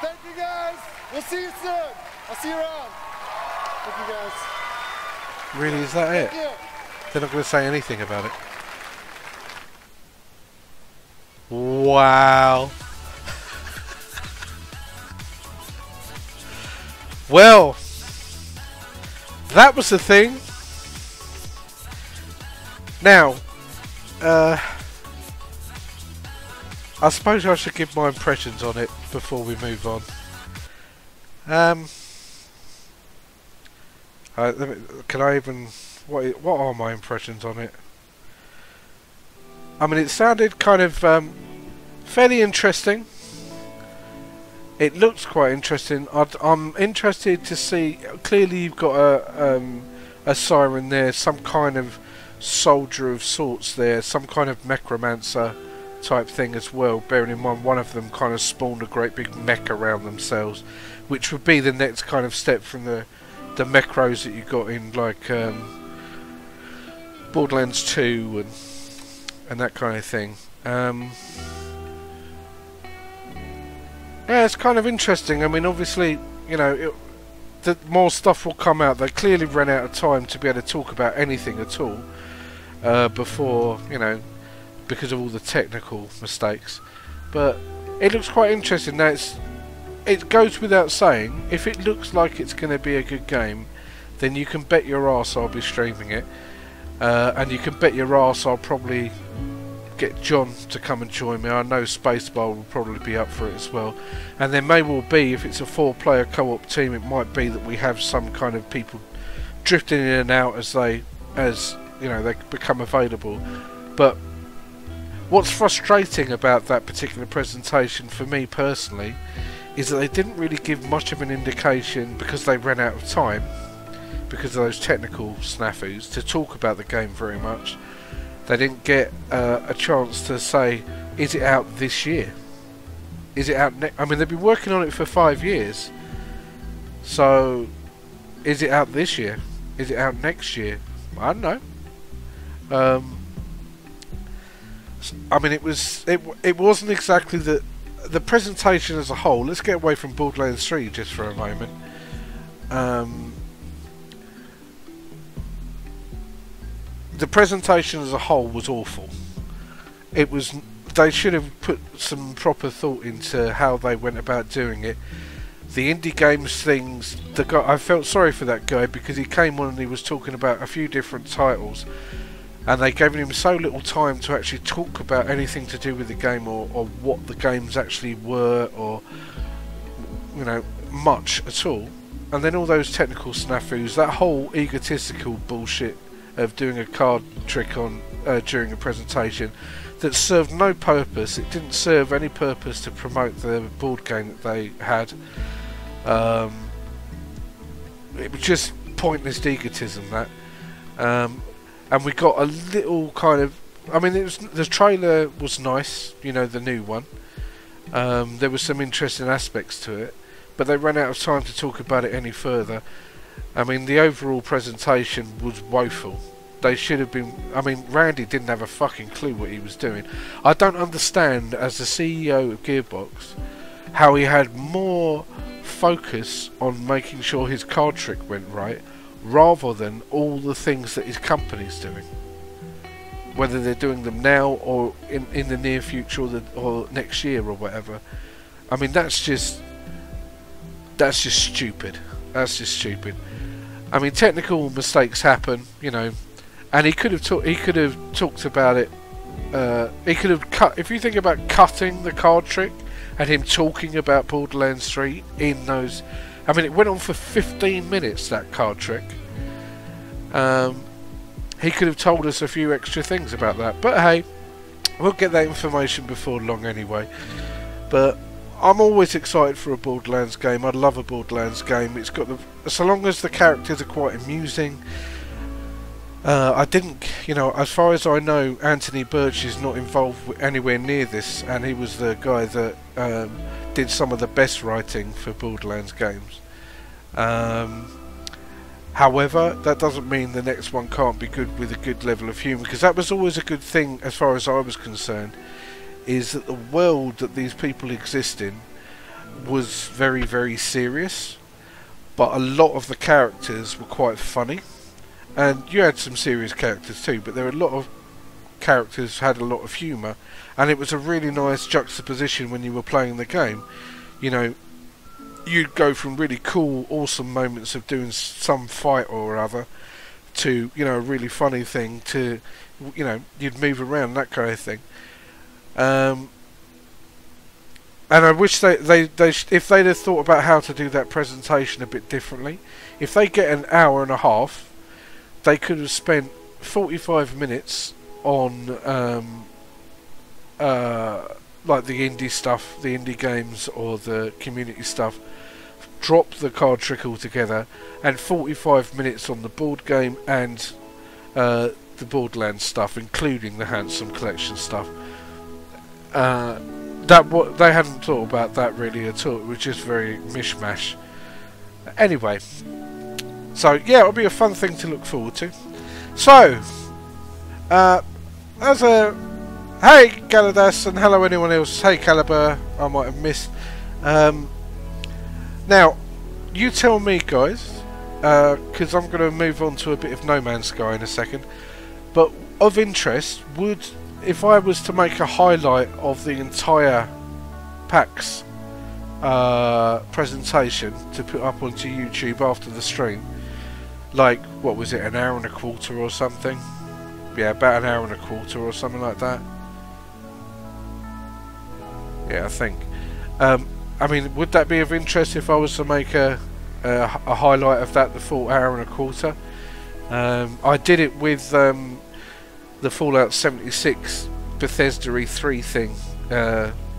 Thank you guys. We'll see you soon. I'll see you around. Thank you guys. Really, is that it? Thank you. They're not going to say anything about it. Wow. Well, that was the thing. Now, I suppose I should give my impressions on it before we move on. Can I even... What are my impressions on it? I mean, it sounded kind of fairly interesting. It looks quite interesting. I'm interested to see... Clearly you've got a siren there, some kind of soldier of sorts there, some kind of necromancer type thing as well, bearing in mind one of them kind of spawned a great big mech around themselves, which would be the next kind of step from the mechros that you got in like Borderlands 2 and that kind of thing. Yeah, it's kind of interesting. I mean, obviously, you know, more stuff will come out. They clearly ran out of time to be able to talk about anything at all before, you know, because of all the technical mistakes. But it looks quite interesting. Now, it goes without saying, if it looks like it's going to be a good game, then you can bet your arse I'll be streaming it. And you can bet your arse I'll probably get John to come and join me. I know Spacebar will probably be up for it as well. And there may well be, if it's a 4-player co-op team, it might be that we have some kind of people drifting in and out as you know, they become available. But what's frustrating about that particular presentation for me personally is that they didn't really give much of an indication, because they ran out of time because of those technical snafus, to talk about the game very much. They didn't get a chance to say, is it out this year? Is it out I mean, they've been working on it for 5 years. So, is it out this year? Is it out next year? I don't know. I mean, it wasn't exactly the presentation as a whole. Let's get away from Borderlands 3 just for a moment. The presentation as a whole was awful. They should have put some proper thought into how they went about doing it. The indie games things, I felt sorry for that guy, because he came on and he was talking about a few different titles, and they gave him so little time to actually talk about anything to do with the game, or what the games actually were, or, you know, much at all. And then all those technical snafus, that whole egotistical bullshit of doing a card trick on during a presentation that served no purpose. It didn't serve any purpose to promote the board game that they had. It was just pointless egotism, that. And we got a little kind of... I mean, the trailer was nice, you know, the new one. There were some interesting aspects to it, but they ran out of time to talk about it any further. I mean, the overall presentation was woeful. They should have been... I mean, Randy didn't have a fucking clue what he was doing. I don't understand, as the CEO of Gearbox, how he had more focus on making sure his card trick went right, rather than all the things that his company's doing. Whether they're doing them now, or in the near future, or next year, or whatever. I mean, that's just stupid. That's just stupid. I mean, technical mistakes happen, you know, and he could have talked about it. He could have cut. If you think about cutting the card trick and him talking about Borderlands 3 in those, I mean, it went on for 15 minutes, that card trick. He could have told us a few extra things about that, but hey, we'll get that information before long anyway. But I'm always excited for a Borderlands game. I love a Borderlands game. It's got so long as the characters are quite amusing. I didn't, you know, as far as I know, Anthony Birch is not involved anywhere near this, and he was the guy that did some of the best writing for Borderlands games. However, that doesn't mean the next one can't be good with a good level of humour, because that was always a good thing as far as I was concerned, is that the world that these people exist in was very, very serious, but a lot of the characters were quite funny, and you had some serious characters too, but there were a lot of characters had a lot of humour, and it was a really nice juxtaposition when you were playing the game. You know, you'd go from really cool, awesome moments of doing some fight or other to, you know, a really funny thing to, you know, you'd move around, that kind of thing. And I wish if they'd have thought about how to do that presentation a bit differently. If they get an hour and a half, they could have spent 45 minutes on like the indie stuff, the indie games or the community stuff, drop the card trick altogether, and 45 minutes on the board game and the Borderlands stuff, including the Handsome Collection stuff. They hadn't thought about that really at all. It was just very mishmash. Anyway, so yeah, it'll be a fun thing to look forward to. So, as a hey Galadas, and hello anyone else. Hey Caliber, I might have missed. Now, you tell me, guys, because I'm going to move on to a bit of No Man's Sky in a second. But of interest, if I was to make a highlight of the entire PAX presentation to put up onto YouTube after the stream, like, what was it, an hour and a quarter or something? Yeah, about an hour and a quarter or something like that. Yeah, I think. I mean, would that be of interest if I was to make a highlight of that, the full hour and a quarter? I did it with the Fallout 76 Bethesda E3 thing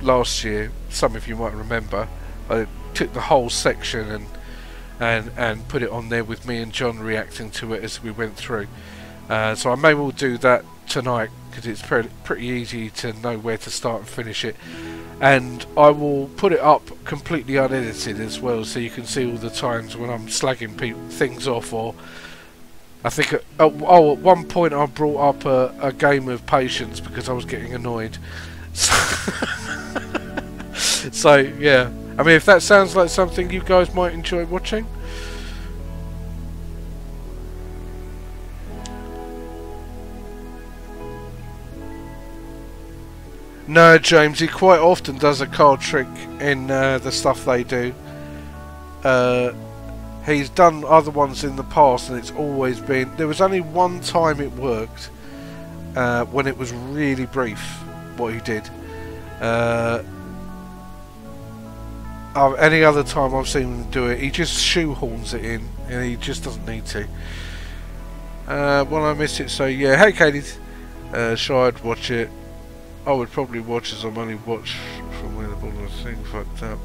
last year. Some of you might remember. I took the whole section and put it on there with me and John reacting to it as we went through. So I may well do that tonight, because it's pretty easy to know where to start and finish it. And I will put it up completely unedited as well, so you can see all the times when I'm slagging things off. Or I think at one point I brought up a game of Patience because I was getting annoyed. So yeah, I mean, if that sounds like something you guys might enjoy watching. No, James, he quite often does a card trick in the stuff they do. He's done other ones in the past, and it's always been... There was only one time it worked, when it was really brief, what he did. Any other time I've seen him do it, he just shoehorns it in, and he just doesn't need to. When I miss it, so yeah. Hey, Katie. Sure, I'd watch it. I would probably watch, as I'm only watch from where the Borderlands thing fucked up.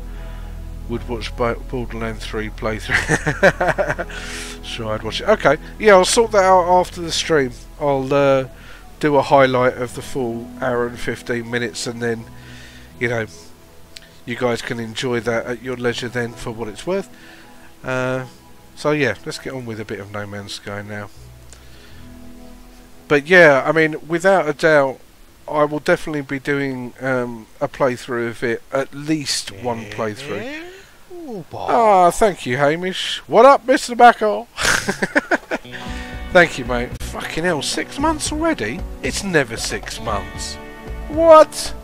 Would watch Borderlands 3 playthrough. Sure, I'd watch it. Okay, yeah, I'll sort that out after the stream. I'll do a highlight of the full hour and 15 minutes, and then, you know, you guys can enjoy that at your leisure then for what it's worth. So yeah, let's get on with a bit of No Man's Sky now. But yeah, I mean, without a doubt, I will definitely be doing a playthrough of it, at least one playthrough. Ah, thank you, Hamish. What up, Mr. Backo? Thank you, mate. Fucking hell, 6 months already? It's never 6 months. What?